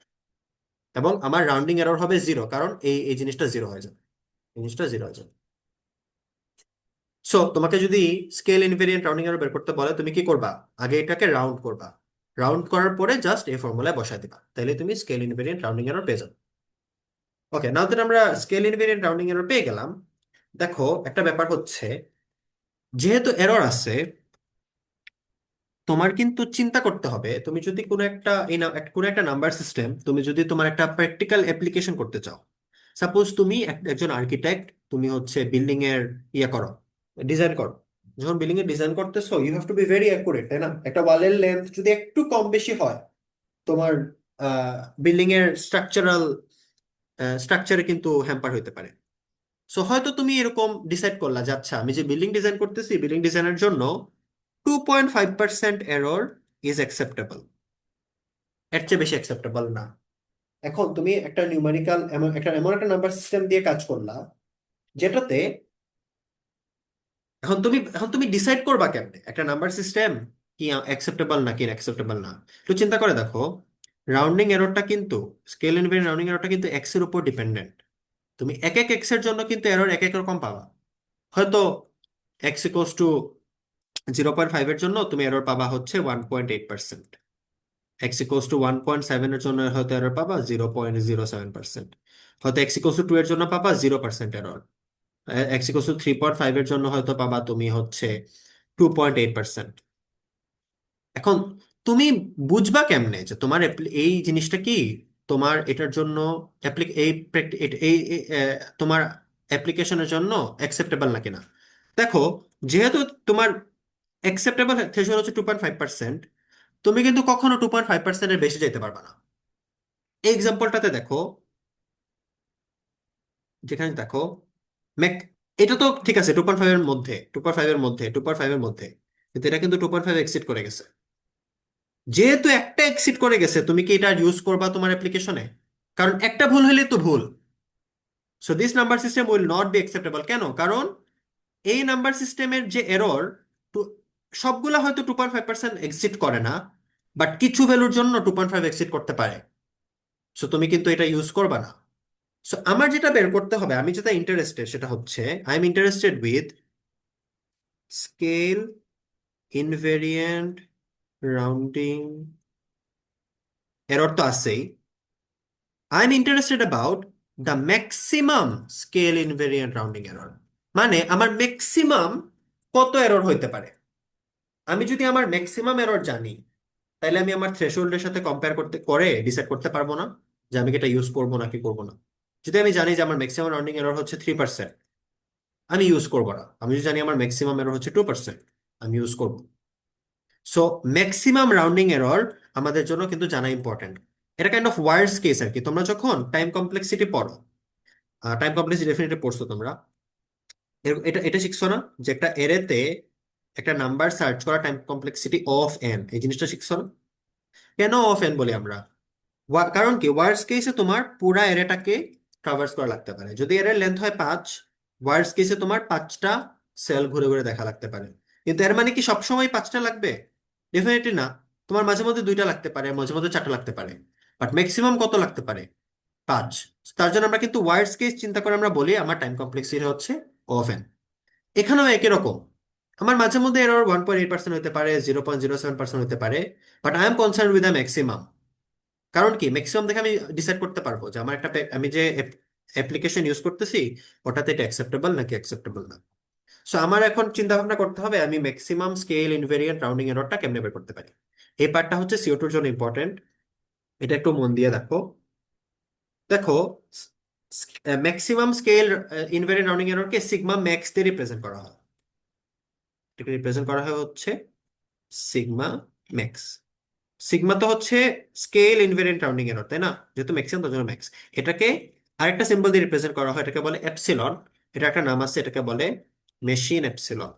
এবং আমার রাউন্ডিং এরর হবে 0, কারণ এই এই জিনিসটা 0 হয়ে যাবে, এই জিনিসটা 0 হয়ে যাবে। সো তোমাকে যদি স্কেল ইনভেরিয়েন্ট রাউন্ডিং এরর বের করতে বলে, তুমি কি করবা? আগে এটাকে রাউন্ড করবা, রাউন্ড করার পরে জাস্ট এই ফর্মুলায় বসায় দিবা, তাহলে তুমি স্কেল ইনভেরিয়েন্ট রাউন্ডিং এরর পেয়ে যাবে। ওকে, নাও দ্যাট আমরা স্কেল ইনভেরিয়েন্ট রাউন্ডিং এরর পেয়ে গেলাম। দেখো একটা ব্যাপার হচ্ছে, যেহেতু এরর আছে, তোমার কিন্তু চিন্তা করতে হবে, তুমি যদি কোনো একটা কোনো একটা নাম্বার সিস্টেম তুমি যদি তোমার একটা প্র্যাকটিক্যাল অ্যাপ্লিকেশন করতে চাও। সাপোজ তুমি একজন আর্কিটেক্ট, তুমি হচ্ছে বিল্ডিং এর করো, ডিজাইন করো। যখন বিল্ডিং এর ডিজাইন করতেছো, you have to be very accurate, তাই না? একটা ওয়ালের লেন্থ যদি একটু কম বেশি হয়, তোমার বিল্ডিং এর স্ট্রাকচারে কিন্তু হ্যাম্পার হইতে পারে। সো হয়তো তুমি এরকম ডিসাইড করলা যে আচ্ছা আমি যে বিল্ডিং ডিজাইন করতেছি, বিল্ডিং ডিজাইনের জন্য 2.5% এরর ইজ অ্যাকসেপ্টেবল, এর চেয়ে বেশি অ্যাকসেপ্টেবল না। এখন তুমি একটা নিউমেরিক্যাল এমন একটা নাম্বার সিস্টেম দিয়ে কাজ করলা যেটাতে এখন তুমি ডিসাইড করবা কেমনে একটা নাম্বার সিস্টেম কি অ্যাকসেপ্টেবল নাকি অ্যাকসেপ্টেবল না। একটু চিন্তা করে দেখো, রাউন্ডিং এররটা কিন্তু, স্কেল ইনভেরিয়েন্ট রাউন্ডিং এররটা কিন্তু এক্স এর উপর ডিপেন্ডেন্ট। তুমি এক এক এক্স এর জন্য কিন্তু এরর এক এক রকম পাবা। হয়তো এক্স ইকোয়াস টু 0.5 এর জন্য তুমি এরর পাবা হচ্ছে 1.8%, এক্স ইকোয়াস টু 1.7 এর জন্য হয়তো এরর পাবা 0.07%, হয়তো এক্স ইকোয়াস টু 2 এর জন্য পাবা 0% এরর, এক্স ইকোয়াস টু 3.5 এর জন্য হয়তো পাবা তুমি হচ্ছে 2.8%। এখন তুমি বুঝবা কেমনে যে তোমার এই জিনিসটা কি তোমার এটার জন্য তোমার অ্যাপ্লিকেশনের জন্য অ্যাকসেপ্টেবল নাকি না। দেখো, যেহেতু তোমার অ্যাকসেপ্টেবল থ্রেশহোল্ড হচ্ছে 2.5%, তুমি কিন্তু কখনো 2.5%-এর বেশি যেতে পারবে না। এই এক্সাম্পলটাতে দেখো, যেখানে দেখো ম্যাক, এটা তো ঠিক আছে 2.5 এর মধ্যে, 2.5 এর মধ্যে, 2.5 এর মধ্যে, কিন্তু এটা কিন্তু 2.5 এক্সিড করে গেছে। যেহেতু একটা এক্সিড করে গেছে, তুমি কি এটা ইউজ করবা তোমার অ্যাপ্লিকেশনে? কারণ একটা ভুল হলে তো ভুল। So this number system will not be acceptable. কেন? কারণ এই নাম্বার সিস্টেমের যে এরর, সবগুলা হয়তো 2.5% এক্সিড করে না, বাট কিছু ভ্যালুর জন্য 2.5 এক্সিড করতে পারে। সো তুমি কিন্তু এটা ইউজ করবা না। সো আমার যেটা বের করতে হবে, আমি যেটা ইন্টারেস্টেড সেটা হচ্ছে I am interested with scale invariant rounding error, তো আছেই। I am interested about the maximum scale invariant rounding error, মানে আমার ম্যাক্সিমাম কত এরর হইতে পারে। আমি যদি আমার ম্যাক্সিমাম এরর জানি, তাহলে আমি আমার থ্রেশহোল্ডের সাথে কম্পেয়ার করে ডিসাইড করতে পারবো না যে আমি কি এটা ইউজ করবো নাকি করবো না। যদি আমি জানি যে আমার ম্যাক্সিমাম রাউন্ডিং এরর হচ্ছে 3%, আমি ইউজ করবো না। আমি যদি জানি আমার ম্যাক্সিমাম এরর হচ্ছে 2%, আমি ইউজ করবো। সো ম্যাক্সিমাম রাউন্ডিং এরর আমাদের জন্য কিন্তু জানা ইম্পর্টেন্ট। এটা কাইন্ড অফ ওয়ার্স্ট কেস আর কি। তোমরা যখন টাইম কমপ্লেক্সিটি পড়ো, টাইম কমপ্লেক্সিটি ডেফিনেটলি পড়ছো তোমরা, এটা এটা শিখছো না যে একটা এরেতে একটা নাম্বার সার্চ করা টাইম কমপ্লেক্সিটি অফ এন, এই জিনিসটা শিখছো না? কেন অফ এন বলি আমরা? কারণ কি, ওয়ার্স্ট কেসে তোমার পুরা এরেটাকে ট্রাভার্স করা লাগতে পারে। যদি এর লেন্থ হয় 5, ওয়ার্স্ট কেসে তোমার 5টা সেল ঘুরে ঘুরে দেখা লাগতে পারে। কিন্তু এর মানে কি সবসময় 5টা লাগবে? ডেফিনেটলি না। তোমার মাঝে মধ্যে 2টা লাগতে পারে, মাঝে মধ্যে 4টা লাগতে পারে, বাট ম্যাক্সিমাম কত লাগতে পারে? 5। তার জন্য আমরা কিন্তু ওয়ার্স্ট কেস চিন্তা করে আমরা বলি আমার টাইম কমপ্লেক্সিটি হচ্ছে অফ এন। এখানেও একই রকম, আমার মাঝে মধ্যে এরর 1.8% হতে পারে, 0.07% হতে পারে, but I am concern with the maximum. কারণ কি, ম্যাক্সিমাম দেখে আমি ডিসাইড করতে পারবো যে আমার আমি যে অ্যাপ্লিকেশন ইউজ করতেছি ওটাতে এটা অ্যাকসেপ্টেবল নাকি অ্যাকসেপ্টেবল না। সো আমার এখন চিন্তা ভাবনা করতে হবে আমি ম্যাক্সিমাম স্কেল ইনভেরিয়েন্ট রাউন্ডিং এররটা কেমনে বের করতে পারি। এই পার্টটা হচ্ছে CO2-র জন্য ইম্পর্টেন্ট। এটা একটু মন দিয়ে দেখো। দেখো, ম্যাক্সিমাম স্কেল ইনভেরিয়েন্ট রাউন্ডিং এররকে সিগমা ম্যাক্স দিয়ে রিপ্রেজেন্ট করা হয়। এটাকে রিপ্রেজেন্ট করা হয় হচ্ছে সিগমা ম্যাক্স। সিগমা তো হচ্ছে স্কেল ইনভেরিয়েন্ট রাউন্ডিং এরর, তাই না? যেহেতু ম্যাক্সিমাম তার জন্য ম্যাক্স। এটাকে আরেকটা সিম্বল দিয়ে রিপ্রেজেন্ট করা হয়, এটাকে বলে এপসিলন। এটা একটা নাম আছে, এটাকে বলে machine epsilon.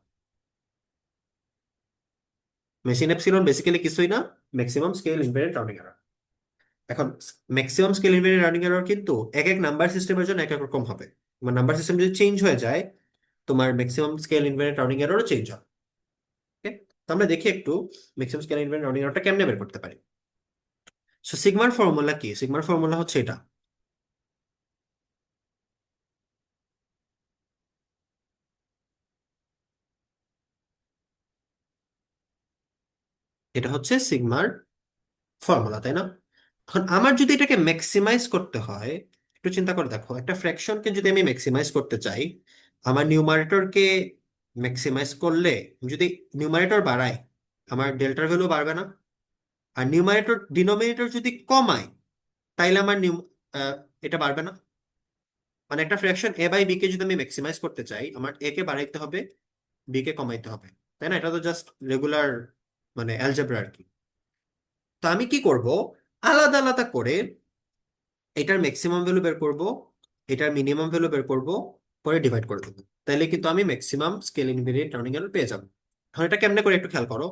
Machine epsilon basically কিছুই না, maximum scale invariant rounding error. এখন maximum scale invariant rounding error কিন্তু এক এক নাম্বার সিস্টেমের জন্য এক এক রকম হবে। তোমার নাম্বার সিস্টেম যদি চেঞ্জ হয়ে যায়, তোমার ম্যাক্সিমাম স্কেল ইনভেরিয়েন্ট রাউন্ডিং এররও চেঞ্জ হবে। ওকে, তো আমরা দেখি একটু ম্যাক্সিমাম স্কেল ইনভেরিয়েন্ট রাউন্ডিং এররটা কেমনে বের করতে পারি। সো সিগমার ফর্মুলা কি? সিগমার ফর্মুলা হচ্ছে এটা। এটা হচ্ছে সিগমার ফর্মুলা, তাই না? এখন আমার যদি এটাকে ম্যাক্সিমাইজ করতে হয়, একটু চিন্তা করে দেখো, একটা ফ্র্যাকশনকে যদি আমি ম্যাক্সিমাইজ করতে চাই, আমার নিউমারেটরকে ম্যাক্সিমাইজ করলে, আমি যদি নিউমারেটর বাড়াই, আমার ডেল্টার ভ্যালু বাড়বে না? আর নিউমারেটর ডিনোমিনেটর যদি কমাই, তাইলে আমার এটা বাড়বে না? মানে একটা ফ্র্যাকশন a/b কে যদি আমি ম্যাক্সিমাইজ করতে চাই, আমার a কে বাড়াইতে হবে, b কে কমাইতে হবে, তাই না? এটা তো জাস্ট রেগুলার মানে অ্যালজেব্রা আর কি। তো আমি কি করব, আলাদা আলাদা করে এটার ম্যাক্সিমাম ভ্যালু বের করব, এটার মিনিমাম ভ্যালু বের করব, পরে ডিভাইড করে দেবো, তাইলে কিন্তু আমি maximum scale invariant rounding error পেয়ে যাবো। এখন এটা কেমনে করে একটু খেয়াল করো।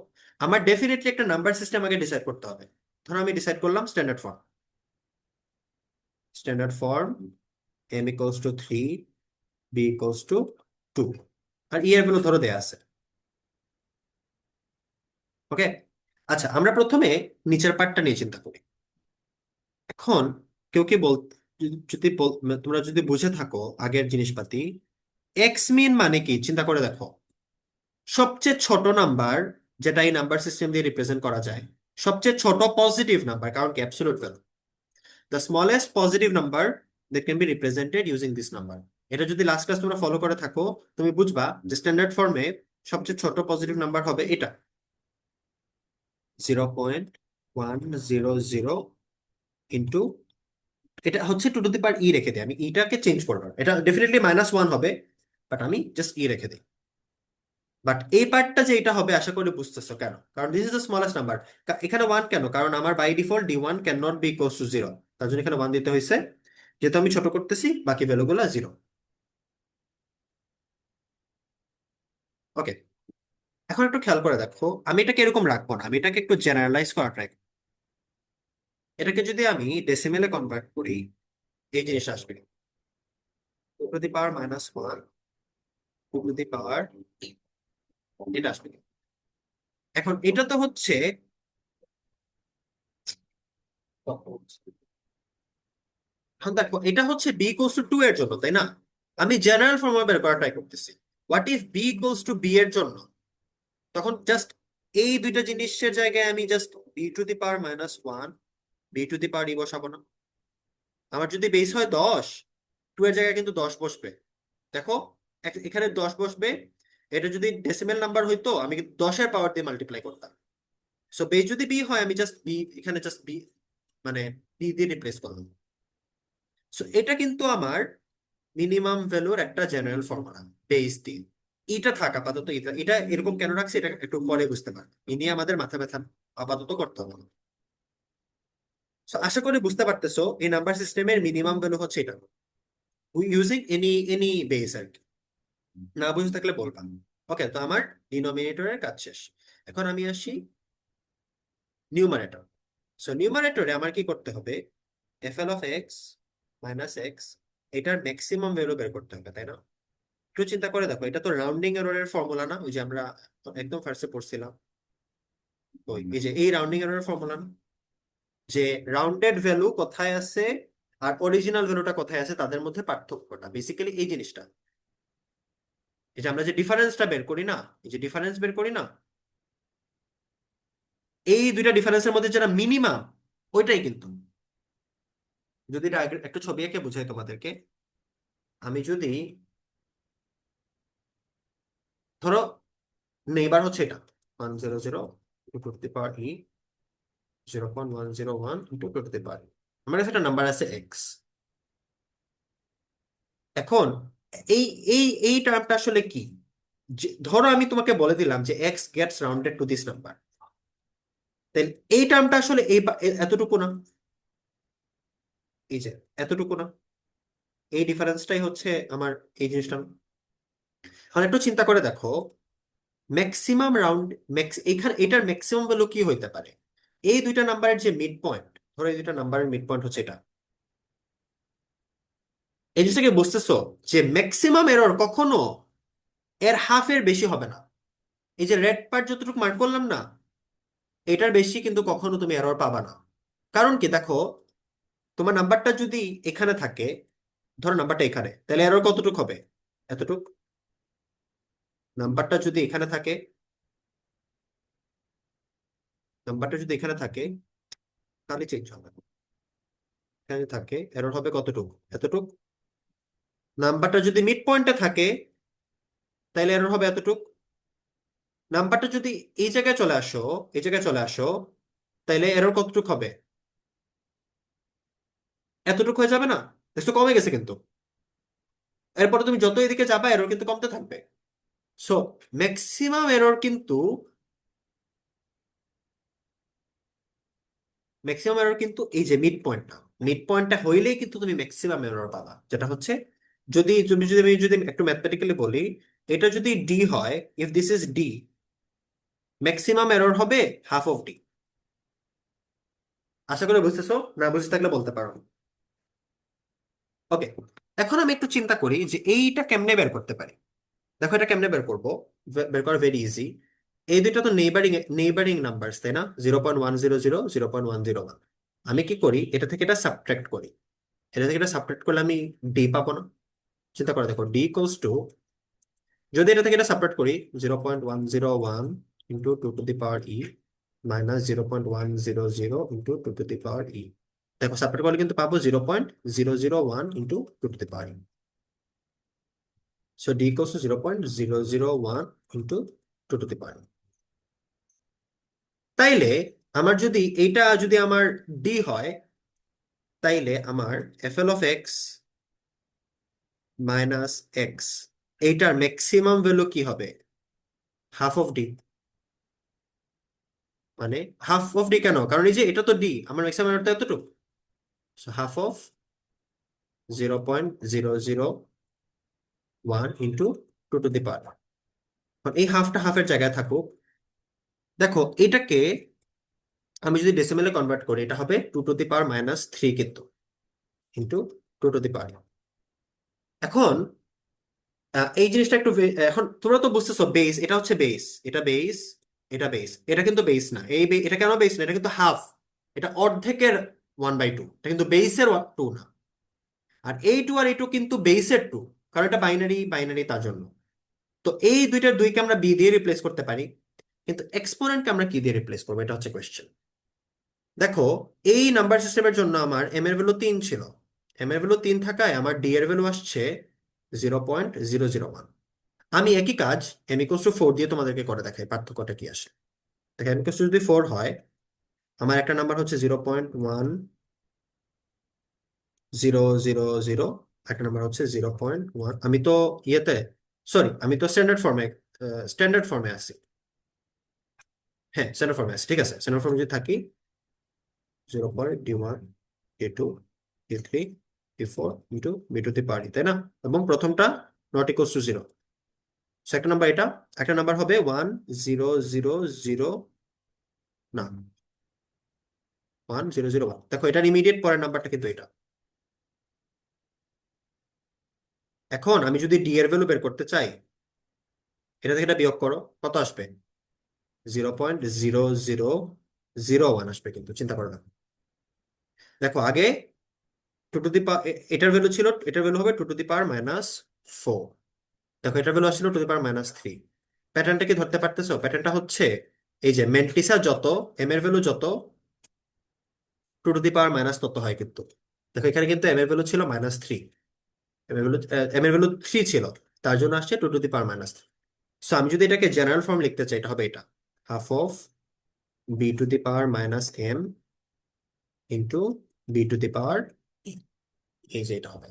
আমার ডেফিনেটলি একটা নাম্বার সিস্টেম আগে ডিসাইড করতে হবে। ধরো আমি ডিসাইড করলাম standard form. Standard form m equals to 3, b equals to 2, আর এর গুলো ধরো দেয়া আছে। ওকে, আচ্ছা আমরা প্রথমে নিচের পার্টটা নিয়ে চিন্তা করি। এখন কেউ কি বল, তোমরা যদি বুঝে থাকো আগের জিনিসপাতি, এক্স মিন মানে কি চিন্তা করে দেখো। সবচেয়ে ছোট নাম্বার যেটা এই নাম্বার সিস্টেম দিয়ে রিপ্রেজেন্ট করা যায়, সবচেয়ে ছোট পজিটিভ নাম্বার, কারণ কি absolute value, the smallest positive number that can be represented using this number. এটা যদি লাস্ট ক্লাস তোমরা ফলো করে থাকো, তুমি বুঝবা যে স্ট্যান্ডার্ড ফর্মে সবচেয়ে ছোট পজিটিভ নাম্বার হবে এটা 0.100 ইন্টু, এটা হচ্ছে টু টু দি পাওয়ার ই রেখে দিই, আমি ইটাকে চেঞ্জ করবো না। এটা ডেফিনেটলি -1 হবে, বাট আমি জাস্ট ই রেখে দিই। বাট এই পার্টটা যে এটা হবে আশা করি বুঝতেছো কেন, কারণ this is the smallest number. এখানে 1 কেন, কারণ আমার by default d1 can not be equals to 0, তার জন্য এখানে 1 দিতে হয়েছে, যেহেতু আমি ছোট করতেছি বাকি ভ্যালুগুলো 0। ওকে, এখন একটু খেয়াল করে দেখো, আমি এটাকে এরকম রাখবো না, আমি এটাকে একটু জেনারেলাইজ করা ট্রাই। এটাকে যদি আমি ডেসিমেলে কনভার্ট করি, এই জিনিস আসবে two to the power -1, two to the power, এটা আসবে। এখন এটা তো হচ্ছে, এখন দেখো এটা হচ্ছে বি ইকুয়ালস টু 2 এর জন্য, তাই না? আমি জেনারেল ফর্মুলা বের করা ট্রাই করতেছি। What if b equals to b এর জন্য, তখন জাস্ট এই দুইটা জিনিসের জায়গায় আমি just b to the power -1, B to the power e বসাবো না? আমার যদি বেস হয় 10, 2 এর জায়গায় কিন্তু 10 বসবে। দেখো, এখানে 10 বসবে। এটা যদি ডেসিমেল নাম্বার হইতো আমি কিন্তু 10 এর পাওয়ার দিয়ে মাল্টিপ্লাই করতাম। সো বেস যদি বি হয় আমি জাস্ট বি, এখানে জাস্ট বি মানে বি দিয়ে রিপ্লেস করলাম। সো এটা কিন্তু আমার মিনিমাম ভ্যালুর একটা জেনারেল ফর্মুলা, বেস 3। এটা থাক আপাতত, এটা এটা এরকম কেন রাখছি এটা একটু পরে বুঝতে পারবে, এ নিয়ে আমাদের মাথা ব্যথা আপাতত করতে হবে না। So, আশা করি বুঝতে পারতেছো এই নাম্বার সিস্টেমের মিনিমাম ভ্যালু হচ্ছে এটা, ইউজিং এনি এনি বেস আর কি। না বুঝে থাকলে বলবা। ওকে, তো আমার ডিনোমিনেটরের কাজ শেষ। এখন আমি আসি নিউমারেটর। সো নিউমারেটরে আমার কি করতে হবে, fl of x minus x, এটার ম্যাক্সিমাম ভ্যালু বের করতে হবে, তাই না? একটু চিন্তা করে দেখো, এটা তো রাউন্ডিং এররের ফর্মুলা না, ওই যে আমরা একদম ফার্স্টে পড়ছিলাম, ওই এই যে এই রাউন্ডিং এররের ফর্মুলা না, যে রাউন্ডেড ভ্যালু কোথায় আছে আর অরিজিনাল ভ্যালুটা কোথায় আছে তাদের মধ্যে পার্থক্যটা, বেসিক্যালি এই জিনিসটা। এই যে আমরা যে ডিফারেন্সটা বের করি না, এই যে ডিফারেন্স বের করি না, এই দুইটা ডিফারেন্সের মধ্যে যেটা মিনিমাম, ওইটাই কিন্তু। যদি এটা একটু ছবি এঁকে বুঝাই তোমাদেরকে, আমি যদি ধরো নেইবার হচ্ছে এটা 100 two to the power e 0.101 two to the power, আমার কাছে একটা নাম্বার আছে এক্স। এখন এই এই এই টার্মটা আসলে কি, ধরো আমি তোমাকে বলে দিলাম যে x gets rounded to this number, তাহলে এই টার্মটা আসলে এতটুকু না, এই যে এতটুকু না, এই ডিফারেন্সটাই হচ্ছে আমার এই জিনিসটা না। এখন একটু চিন্তা করে দেখো, ম্যাক্সিমাম রাউন্ড এখানে এটার ম্যাক্সিমাম ভ্যালু কি হইতে পারে, এই দুইটা নাম্বারের যে মিড পয়েন্ট, ধরো এই দুইটা নাম্বারের মিড পয়েন্ট হচ্ছে এটা। এই জিনিসটাকে বুঝতেছো যে ম্যাক্সিমাম এরর কখনো এর হাফের বেশি হবে না। এই যে রেড পার্ট যতটুকু মার্ক করলাম না, এটার বেশি কিন্তু কখনো তুমি এরর পাবা না। কারণ কি দেখো, তোমার নাম্বারটা যদি এখানে থাকে, ধরো নাম্বারটা এখানে, তাহলে এরর কতটুকু হবে, এতটুক। নাম্বারটা যদি এখানে থাকে, নাম্বারটা যদি এখানে থাকে তাহলে চেঞ্জ হবে না। এখানে থাকে এরর হবে কতটুকু, এতটুক। নাম্বারটা যদি মিড পয়েন্টে থাকে তাহলে এরর হবে এতটুক। নাম্বারটা যদি এই জায়গায় চলে আসো, এই জায়গায় চলে আসো, তাহলে এরর কতটুক হবে, এতটুক হয়ে যাবে না? দেখছো কমে গেছে কিন্তু। এরপরে তুমি যত এদিকে যাবা এরর কিন্তু কমতে থাকবে। সো ম্যাক্সিমাম এরর কিন্তু, ম্যাক্সিমাম এরর কিন্তু এই যে মিড পয়েন্টটা, মিড পয়েন্টটা হইলেই কিন্তু তুমি ম্যাক্সিমাম এরর পাবা, যেটা হচ্ছে যদি যদি যদি আমি যদি একটু ম্যাথমেটিক্যালি বলি, এটা যদি ডি হয়, if this is D, maximum error হবে হাফ অফ ডি। আশা করি বুঝতেছো, না বুঝতে থাকলে বলতে পারো। ওকে, এখন আমি একটু চিন্তা করি যে এইটা কেমনে বের করতে পারি। দেখো এটা কেমনে বের করবো, বের করা ভেরি ইজি। এই দুটো তো নেইবারিং নেইবারিং নাম্বার, তাই না? 0.100, 0.101। আমি কি করি, এটা থেকে এটা সাবট্রাক্ট করি। এটা থেকে এটা সাবট্রাক্ট করলে আমি ডি পাবো না? চিন্তা করে দেখো, ডি ইকুয়ালস টু, যদি এটা থেকে এটা সাবট্রাক্ট করি, 0.101 into two to the power e minus 0.100 into two to the power e. দেখো সাবট্রাক্ট করলে কিন্তু পাবো 0.001 into two to the power e. So d equals to 0.001 into two to the power e. তাইলে আমার যদি এইটা যদি আমার ডি হয়, তাইলে আমার F L of x minus x, এইটার ম্যাক্সিমাম ভ্যালু কি হবে? Half of D. মানে হাফ অফ ডি কেন? কারণ এই যে এটা তো ডি, আমার ম্যাক্সিমাম ভ্যালুটা এতটুকু। So half of 0.001 into two to the power. এই হাফটা হাফের জায়গায় থাকুক। দেখো এটাকে আমি যদি ডেসিমেলে কনভার্ট করি, এটা হবে two to the power minus three, কিন্তু into two to the power. এখন এই জিনিসটা একটু এখন তোমরা তো বুঝতেছো, বেস এটা হচ্ছে বেস, এটা বেস, এটা বেস, এটা কিন্তু বেস না। এটা কেন বেস না? এটা কিন্তু হাফ, এটা অর্ধেকের 1/2, এটা কিন্তু বেসের 2 না। আর এই টু আর এই টু কিন্তু বেসের 2, কারণ এটা বাইনারি বাইনারি, তার জন্য। তো এই দুইটার দুইকে আমরা বি দিয়ে রিপ্লেস করতে পারি, কিন্তু এক্সপোনেন্টকে আমরা কি দিয়ে রিপ্লেস করবো, এটা হচ্ছে কোয়েশ্চেন। দেখো এই নাম্বার সিস্টেমের জন্য আমার এম এর ভ্যালু 3 ছিল, এম এর ভ্যালু 3 থাকায় আমার ডি এর ভ্যালু আসছে 0.001। আমি একই কাজ এম ইকুয়ালস টু 4 দিয়ে তোমাদেরকে করে দেখাই, পার্থক্যটা কি আসে। দেখো এম ইকুয়ালস টু যদি 4 হয়, আমার একটা নাম্বার হচ্ছে 0.1000, একটা নাম্বার হচ্ছে 0.1। আমি তো ইয়েতে, সরি, আমি তো স্ট্যান্ডার্ড ফর্মে আছি। হ্যাঁ স্ট্যান্ডার্ড ফর্মে আছি, ঠিক আছে। স্ট্যান্ডার্ড ফর্মে যদি থাকি, 0.d1, d2, d3, d4 into b to the power, তাই না? এবং প্রথমটা নট ইকুয়ালস টু 0। একটা নাম্বার এটা, একটা নাম্বার হবে 1000, না 1001। দেখো এটার ইমিডিয়েট পরের নাম্বারটা কিন্তু এটা। এখন আমি যদি ডি এর ভ্যালু বের করতে চাই, এটা থেকে এটা বিয়োগ করো, কত আসবে? 0.0001 আসবে, কিন্তু চিন্তা করে দেখো। দেখো আগে টু টু দি পাওয়ার, এটার ভ্যালু ছিল, এটার ভ্যালু হবে two to the power minus 4। দেখো এটার ভ্যালু আসছিল টু দি পাওয়ার মাইনাস 3। প্যাটার্নটা কি ধরতে পারতেছো? প্যাটার্নটা হচ্ছে এই যে মেন্টিসা যত, এম এর ভ্যালু যত, two to the power minus তত হয় কিন্তু। দেখো এখানে কিন্তু এম এর ভ্যালু ছিল -3, এম এর ভ্যালু 3 ছিল, তার জন্য আসছে two to the power minus 3। So আমি যদি এটাকে জেনারেল ফর্ম লিখতে চাই, এটা হবে এটা, half of B to the power minus m into b to the power, এই যে এটা হবে।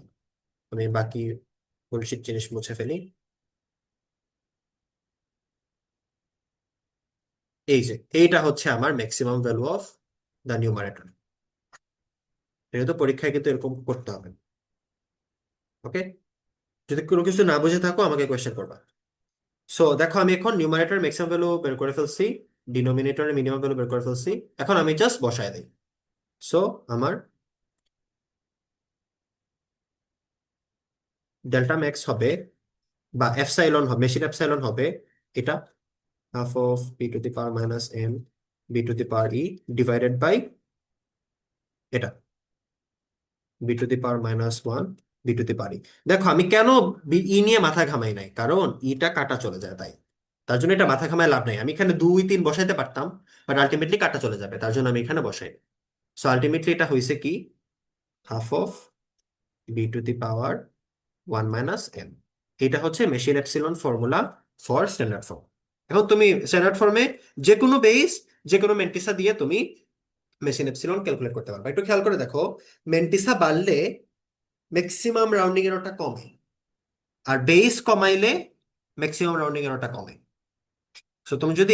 আমি বাকি বুলশিট জিনিস মুছে ফেলি। এই যে এইটা হচ্ছে আমার maximum value of the numerator. এটা তো পরীক্ষায় কিন্তু এরকম করতে হবে। ওকে, যদি কোনো কিছু না বুঝে থাকো আমাকে কোয়েশ্চেন করবা। সো দেখো আমি এখন নিউমারেটর ম্যাক্সিমাম ভ্যালু বের করে ফেলছি, ডিনোমিনেটরের মিনিমাম ভ্যালু বের করে ফেলছি। এখন আমি জাস্ট বসায় দিই। সো আমার ডেল্টা ম্যাক্স হবে, বা এপসাইলন হবে, মেশিন এপসাইলন হবে এটা, half of B to the power minus m b to the power e divided by এটা, b to the power -1 B to the power e. দেখো আমি কেন ই নিয়ে মাথা ঘামাই নাই, কারণ ইটা কাটা চলে যায় তাই। তার জন্য এটা মাথা ঘামায় লাভ নাই। আমি এখানে 2 3 বসাইতে পারতাম, বাট আলটিমেটলি কাটা চলে যাবে, তার জন্য আমি এখানে বসাই। সো আলটিমেটলি এটা হয়েছে কি, half of B to the power 1 - m। এটা হচ্ছে machine epsilon formula for standard form. এখন তুমি স্ট্যান্ডার্ড ফর্মে যে কোনো বেস, যে কোনো মেন্টিসা দিয়ে তুমি মেশিন এপসিলন ক্যালকুলেট করতে পারবে। একটু খেয়াল করে দেখো, মেন্টিসা বাড়লে ম্যাক্সিমাম রাউন্ডিং এররটা কমে, আর বেস কমাইলে ম্যাক্সিমাম রাউন্ডিং এররটা কমে। সো তুমি যদি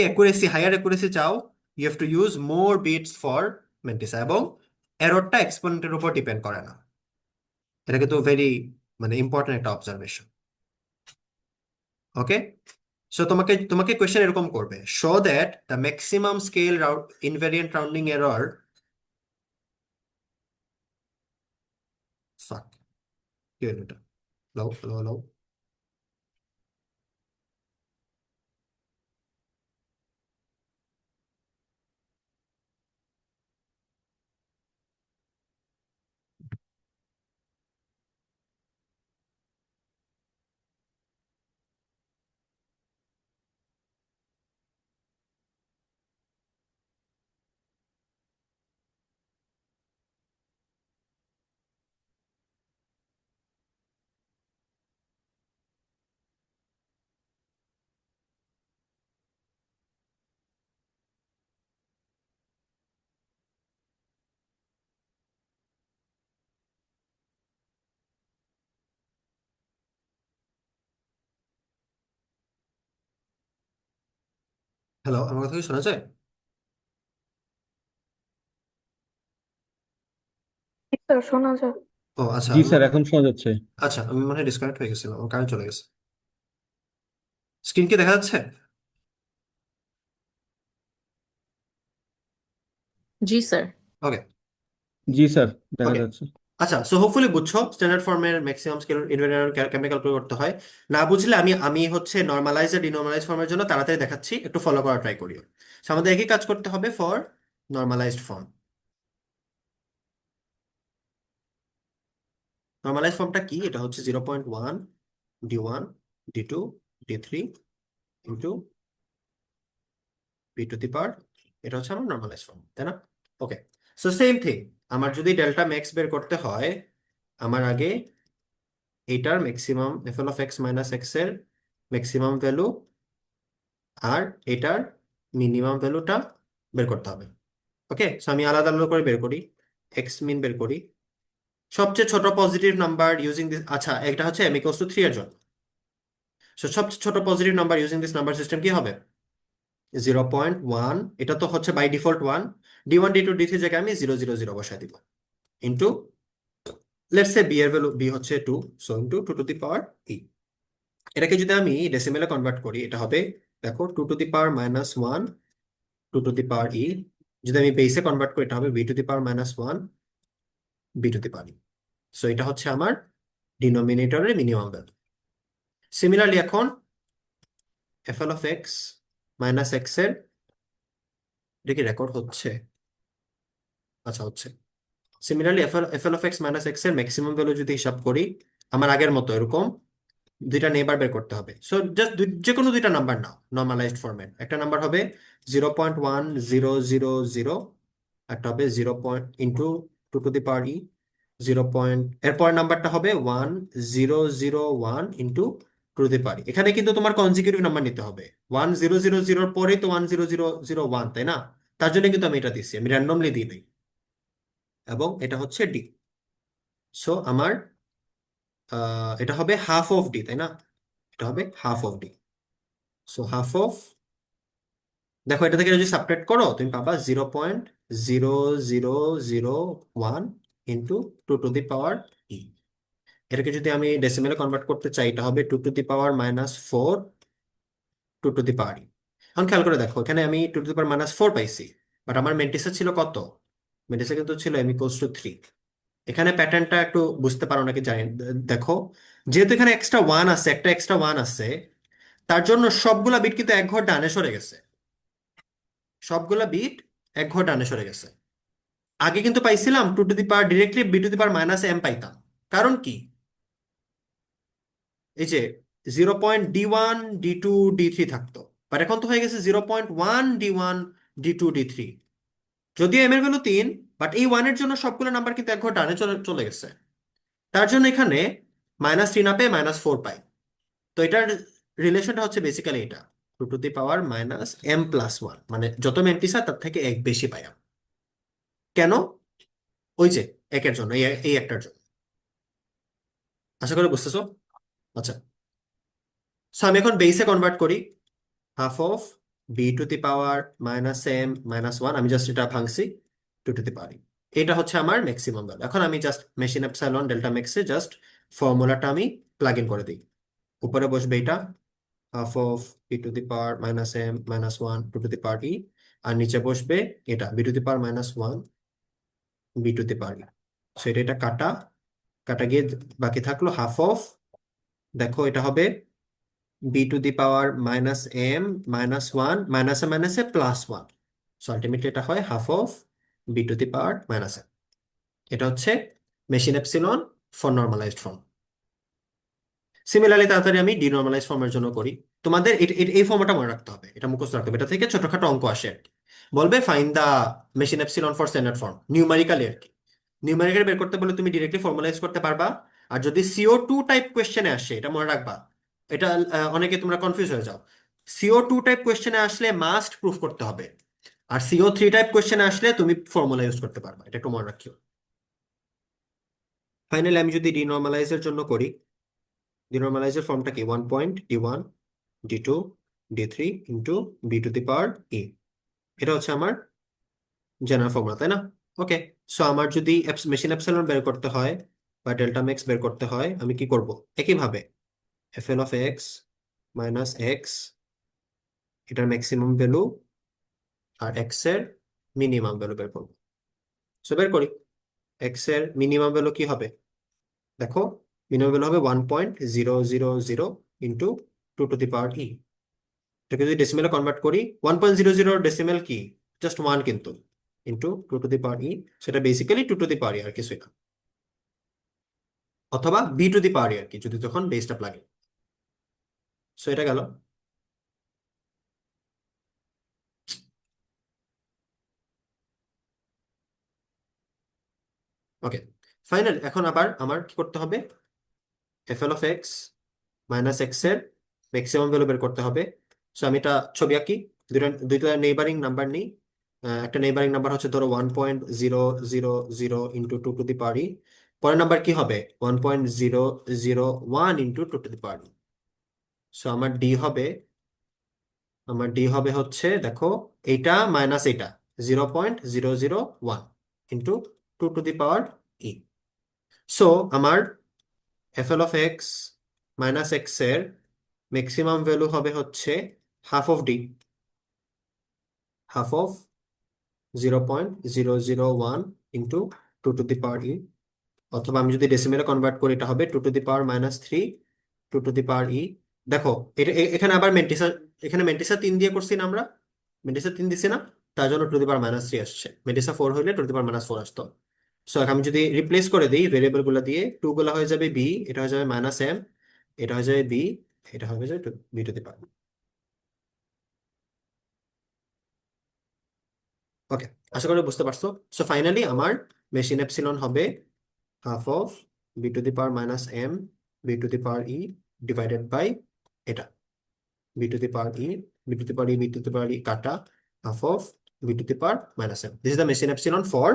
হায়ার অ্যাকুরেসি চাও, you have to use more bits for mantissa, এবং এররটা এক্সপোনেন্টের উপর ডিপেন্ড করে না। এটা কিন্তু ভেরি মানে ইম্পর্টেন্ট একটা অবজারভেশন। ওকে, সো তোমাকে তোমাকে কোয়েশ্চেন এরকম করবে, show that the maximum scale invariant rounding error, fuck, কি হলো এটা, লাও লাও লাও। হ্যালো, আমার কথা কি শোনা যায়? স্যার শোনা যায়। ও আচ্ছা, জি আমি স্যার, এখন শোনা যাচ্ছে। আচ্ছা আমি মনে হয় ডিসকানেক্ট হয়ে গেছিলাম, আমার কারেন্ট চলে গেছে। স্ক্রিন কি দেখা যাচ্ছে? জি স্যার। ওকে। জি স্যার, দেখা ওকে, যাচ্ছে। আচ্ছা, সো হোপফুলি বুঝছো স্ট্যান্ডার্ড ফর্মের ম্যাক্সিমাম স্কেল ইনভেরিয়েন্ট কেমনে ক্যালকুলেট করতে হয়। না বুঝলে আমি আমি হচ্ছে নর্মালাইজ আর ডিনর্মালাইজ ফর্মের জন্য তাড়াতাড়ি দেখাচ্ছি, একটু ফলো করা ট্রাই করিও। So, আমাদের একই কাজ করতে হবে ফর নর্মালাইজড ফর্ম। নর্মালাইজ ফর্মটা কি? এটা হচ্ছে 0.1 d1 d2 d3 into b to the power, এটা হচ্ছে আমার নর্মালাইজ ফর্ম, তাই না? ওকে, সো সেম থিং, আমার যদি ডেল্টা ম্যাক্স বের করতে হয়, আমার আগে এটার maximum FL of x minus x এর ম্যাক্সিমাম ভ্যালু আর এটার মিনিমাম ভ্যালুটা বের করতে হবে। ওকে, সো আমি আলাদা আলাদা করে বের করি, এক্স মিন বের করি, সবচেয়ে ছোট পজিটিভ নাম্বার ইউজিং দিস, আচ্ছা এটা হচ্ছে এম ইকুয়ালস টু 3 এর জন্য। সো সবচেয়ে ছোট positive number using this number system কি হবে? 0.1, এটা তো হচ্ছে by default 1, d1 d2 d3 জায়গায় আমি 0 0 0 বসাই দিব, ইন্টু লেটস সে বি এর ভ্যালু, বি হচ্ছে 2, so into 2 to the power e। এটাকে যদি আমি ডেসিমেলে কনভার্ট করি, এটা হবে, দেখো, 2 to the power minus 1 2 to the power e। যদি আমি বেসে কনভার্ট করি, এটা হবে B to the power minus 1 B to the power e। So এটা হচ্ছে আমার ডিনোমিনেটরের মিনিমাম ভ্যালু। সিমিলারলি এখন FL of x minus x এর, এটা কি রেকর্ড হচ্ছে? আচ্ছা হচ্ছে। Similarly FL of x minus x এর ম্যাক্সিমাম ভ্যালু যদি হিসাব করি, আমার আগের মতো এরকম দুইটা নেবার বের করতে হবে। সো জাস্ট যে কোনো দুইটা নাম্বার নাও নর্মালাইজড ফরম্যাট, একটা নাম্বার হবে 0.1000, একটা হবে 0 ইন্টু 2 টু দি পাওয়ার ই 0. এরপর নাম্বারটা হবে 1001 ইন্টু 2 টু দি পাওয়ার। এখানে কিন্তু তোমার কনজিকিউটিভ নাম্বার নিতে হবে, 1000 পরেই তো 10001, তাই না? তার জন্য কিন্তু আমি এটা দিচ্ছি, আমি র্যান্ডমলি দিই নাই, এবং এটা হচ্ছে ডি। সো আমার এটা হবে হাফ অফ ডি, তাই না? এটা হবে half of D. So half of, দেখো এটা থেকে যদি সাবট্রাক্ট করো তুমি পাবা 0.0001 ইন্টু 2 টু দি পাওয়ার ই। এটাকে যদি আমি ডেসিমেলে কনভার্ট করতে চাই, এটা হবে 2 to the power minus 4 2 to the power e. এখন খেয়াল করে দেখো, এখানে আমি 2 টু দি পাওয়ার মাইনাস 4 পাইছি, বাট আমার মেন্টিসে ছিল কত? মেন্টিসে কিন্তু ছিল এম ইকুয়ালস টু 3। এখানে প্যাটার্নটা একটু বুঝতে পারো নাকি জানি, দেখো, যেহেতু এখানে এক্সট্রা ওয়ান আছে, একটা এক্সট্রা ওয়ান আছে, তার জন্য সবগুলা বিট কিন্তু এক ঘর ডানে সরে গেছে, সবগুলা বিট এক ঘর ডানে সরে গেছে। আগে কিন্তু পাইছিলাম 2 to the power directly b two the power minus m পাইতাম, কারণ কি, এই যে 0.d1 d2 d3 থাকতো, বাট এখন তো হয়ে গেছে 0.1 d1 d2 d3। যদিও m এর ভ্যালু 3, বাট এই ওয়ানের জন্য সবগুলো নাম্বার কিন্তু এক ঘর ডানে চলে চলে গেছে, তার জন্য এখানে -3 না পেয়ে -4 পাই। তো এটার রিলেশনটা হচ্ছে বেসিক্যালি এটা, 2 to the power minus m plus 1, মানে যত মেন্টিসা তার থেকে এক বেশি পাই আমি। কেন? ওই যে একের জন্য, এই একটার জন্য। আশা করি বুঝতেছো। আচ্ছা, সো আমি এখন বেসে কনভার্ট করি, half of b two the power minus m minus 1, আমি জাস্ট এটা ভাঙছি, 2 টু দি পাওয়ার। এটা হচ্ছে আমার ম্যাক্সিমাম ভ্যালু। এখন আমি জাস্ট মেশিন এপসাইলন ডেল্টা ম্যাক্সে জাস্ট ফর্মুলাটা আমি প্লাগ ইন করে দিই। উপরে বসবে এটা half of B to the power minus M minus one two to the power e, আর নিচে বসবে এটা b to the power minus one b to the power e. So এটা কাটা কাটা গিয়ে বাকি থাকলো হাফ অফ, দেখো এটা হবে B to the power minus M minus one মাইনাসে প্লাস ওয়ান। সো আলটিমেটলি এটা হয় half of B to the power minus M. এটা হচ্ছে machine epsilon for normalised form. Similarly তাড়াতাড়ি আমি ডিনর্মালাইজ ফর্মের জন্য করি। তোমাদের এই ফর্মটা মনে রাখতে হবে, এটা মুখস্থ রাখতে হবে। এটা থেকে ছোটখাটো অঙ্ক আসে আর কি। বলবে find the machine epsilon for standard form, numerically আর কি। নিউমেরিক্যালি বের করতে বলে তুমি ডিরেক্টলি ফর্মালাইজ করতে পারবা। আর যদি CO2 টাইপ কোয়েশ্চেনে আসে, এটা মনে রাখবা। এটা অনেকে তোমরা কনফিউজ হয়ে যাও। CO2 টাইপ কোয়েশ্চেনে আসলে মাস্ট প্রুফ করতে হবে, আর CO3 টাইপ কোয়েশ্চেনে আসলে তুমি ফর্মুলা ইউজ করতে পারবা। এটা একটু মনে রাখিও। ফাইনালি আমি যদি ডিনর্মালাইজের জন্য করি, ডিনর্মালাইজের ফর্মটা কি 1.D1 D2 D3 into b to the power e. এটা হচ্ছে আমার জেনারেল ফর্মুলা, তাই না? ওকে। সো আমার যদি মেশিন এপসিলন বের করতে হয় বা ডেল্টা ম্যাক্স বের করতে হয়, আমি কি করব? একইভাবে FL of x minus x, এটার ম্যাক্সিমাম ভ্যালু আর এক্স এর মিনিমাম ভ্যালু বের করব। সো বের করি, এক্স এর মিনিমাম ভ্যালু কি হবে? দেখো, মিনিমাম ভ্যালু হবে 1.000 into two to the power ই। এটাকে যদি ডেসিমেলে কনভার্ট করি, 1.00 ডেসিমেল কি? জাস্ট ওয়ান কিন্তু, into two to the power ই, সেটা basically two to the power e আর কিছুই না। অথবা B to the power e আর কি, যদি তখন বেসটা লাগে। সো এটা গেল। ওকে, ফাইনাল এখন আবার আমার কি করতে হবে? FL of x minus x এর ম্যাক্সিমাম ভ্যালু বের করতে হবে। সো আমি এটা ছবি আঁকি, দুইটা দুইটা নেইবারিং নাম্বার নিই। একটা নেইবারিং নাম্বার হচ্ছে ধরো 1.000 into two to the power e. পরের নাম্বার কি হবে? 1.001 into two to the power e. So আমার ডি হবে হচ্ছে, দেখো, এইটা মাইনাস এইটা 0.001 into two to the power e. So আমার FL of x minus x এর ম্যাক্সিমাম ভ্যালু হবে হচ্ছে half of d, half of 0.001 into two to the power e. অথবা আমি যদি ডেসিমেলে কনভার্ট করি, এটা হবে two to the power minus three two to the power e. দেখো, এটা এখানে আবার এখানে মেন্টিসা 3 দিয়ে করছি না আমরা? মেন্টিসা 3 দিছি না? তার জন্য two the power minus three আসছে। মেন্টিসা 4 হইলে two the power minus four আসতো। সো এখন আমি যদি রিপ্লেস করে দিই ভেরিয়েবল গুলো দিয়ে, টু গুলো হয়ে যাবে বি, এটা হয়ে যাবে মাইনাস এম, এটা হয়ে যাবে বি, এটা হয়ে যাবে বি টু দি পাওয়ার। ওকে, আশা করি বুঝতে পারছো। সো ফাইনালি আমার মেশিন এপসিলন হবে half of B to the power minus m b to the power e divided by এটা b to the power e, b to the power e, b to the power e কাটা half of B to the power minus m. This is the machine epsilon for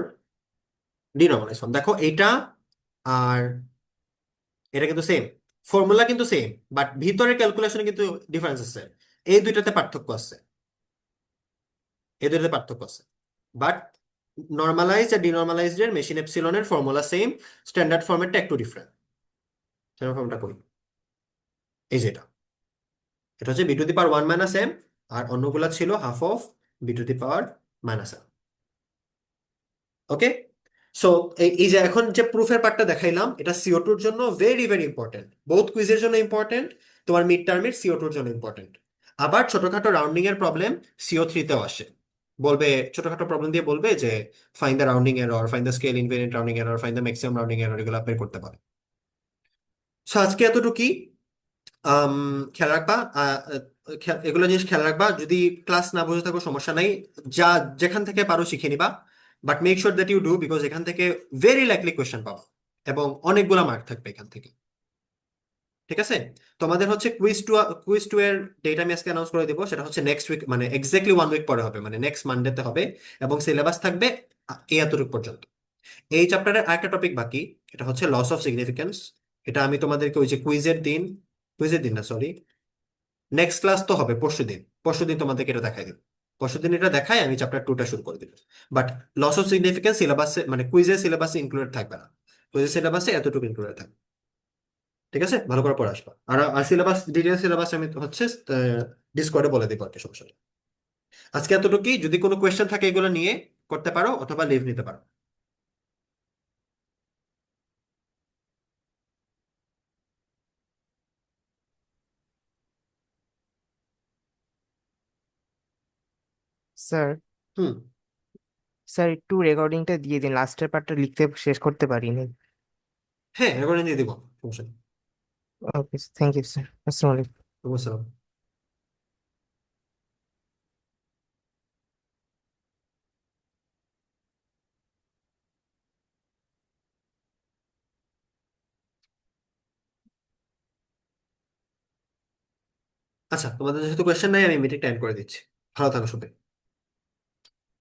denormalize form. দেখো এইটা আর এটা কিন্তু same, formula কিন্তু same, but ভিতরের ক্যালকুলেশনে কিন্তু difference আছে। এই দুইটাতে পার্থক্য আছে, এই দুইটাতে পার্থক্য আছে। বাট নর্মালাইজ আর ডিনর্মালাইজড এর মেশিন এপসিলনের ফর্মুলা সেম, স্ট্যান্ডার্ড ফর্মেটটা একটু ডিফারেন্ট। স্ট্যান্ডার্ড ফর্মটা করি, এই যেটা, এটা হচ্ছে b to the power one minus m, আর অন্যগুলা ছিল half of B to the power minus m. Okay. So এই যে এখন যে প্রুফের পার্টটা দেখাইলাম, এটা CO2 জন্য ভেরি ভেরি ইম্পর্টেন্ট, বোথ কুইজের জন্য ইম্পর্টেন্ট, তোমার মিড টার্মের CO2 জন্য ইম্পর্টেন্ট। আবার ছোটখাটো রাউন্ডিং এর প্রবলেম CO3 তেও আসে। বলবে, ছোটখাটো প্রবলেম দিয়ে বলবে যে find the rounding error, find the scale invariant rounding error, find the maximum rounding error, এগুলো বের করতে পারে। সো আজকে এতটুকুই। আম, খেয়াল রাখবা, এগুলো জিনিস খেয়াল রাখবা। যদি ক্লাস না বুঝে থাকো সমস্যা নাই, যা যেখান থেকে পারো শিখে নিবা, but make sure that you do, because এখান থেকে ভেরি লাইকলি কোয়েশ্চেন পাবো এবং অনেকগুলো মার্ক থাকবে এখান থেকে। ঠিক আছে? তোমাদের হচ্ছে কুইজ টু এর ডেট আমি আজকে অ্যানাউন্স করে দিব। সেটা হচ্ছে নেক্সট উইক, মানে এক্স্যাক্টলি 1 উইক পরে হবে, মানে নেক্সট মানডেতে হবে। এবং সিলেবাস থাকবে এতটুকু পর্যন্ত। এই চ্যাপ্টারের আরেকটা টপিক বাকি, এটা হচ্ছে লস অফ সিগনিফিকেন্স। এটা আমি তোমাদেরকে ওই যে কুইজের দিন না, সরি, নেক্সট ক্লাস তো হবে পরশুদিন, পরশুদিন তোমাদেরকে এটা দেখাই দিব। পরশুদিন এটা দেখাই আমি চ্যাপ্টার 2টা শুরু করে দিব। বাট লস অফ সিগনিফিকেন্স সিলেবাসে, মানে কুইজের সিলেবাসে ইনক্লুডেড থাকবে না। কুইজের সিলেবাসে এতটুকু ইনক্লুডেড থাকবে। ঠিক আছে, ভালো করে পড়ে আসবা। আর সিলেবাস, ডিটেল সিলেবাস আমি হচ্ছে ডিসকর্ডে বলে দিব আর কি, সমস্যা নেই। আজকে এতটুকুই, যদি কোনো কোয়েশ্চেন থাকে এগুলো নিয়ে করতে পারো অথবা লিভ নিতে পারো। স্যার, হুম। স্যার একটু রেকর্ডিংটা দিয়ে দিন, লাস্টের পার্টটা লিখতে শেষ করতে পারিনি। হ্যাঁ, রেকর্ডিং দিয়ে দিব, সমস্যা নেই। ওকে, থ্যাংক ইউ স্যার। আসসালামু আলাইকুম। বুঝছিলাম। আচ্ছা, তোমাদের যেহেতু কোয়েশ্চেন নাই, আমি মিটিংটা এন্ড করে দিচ্ছি। ভালো থাকো সবাই।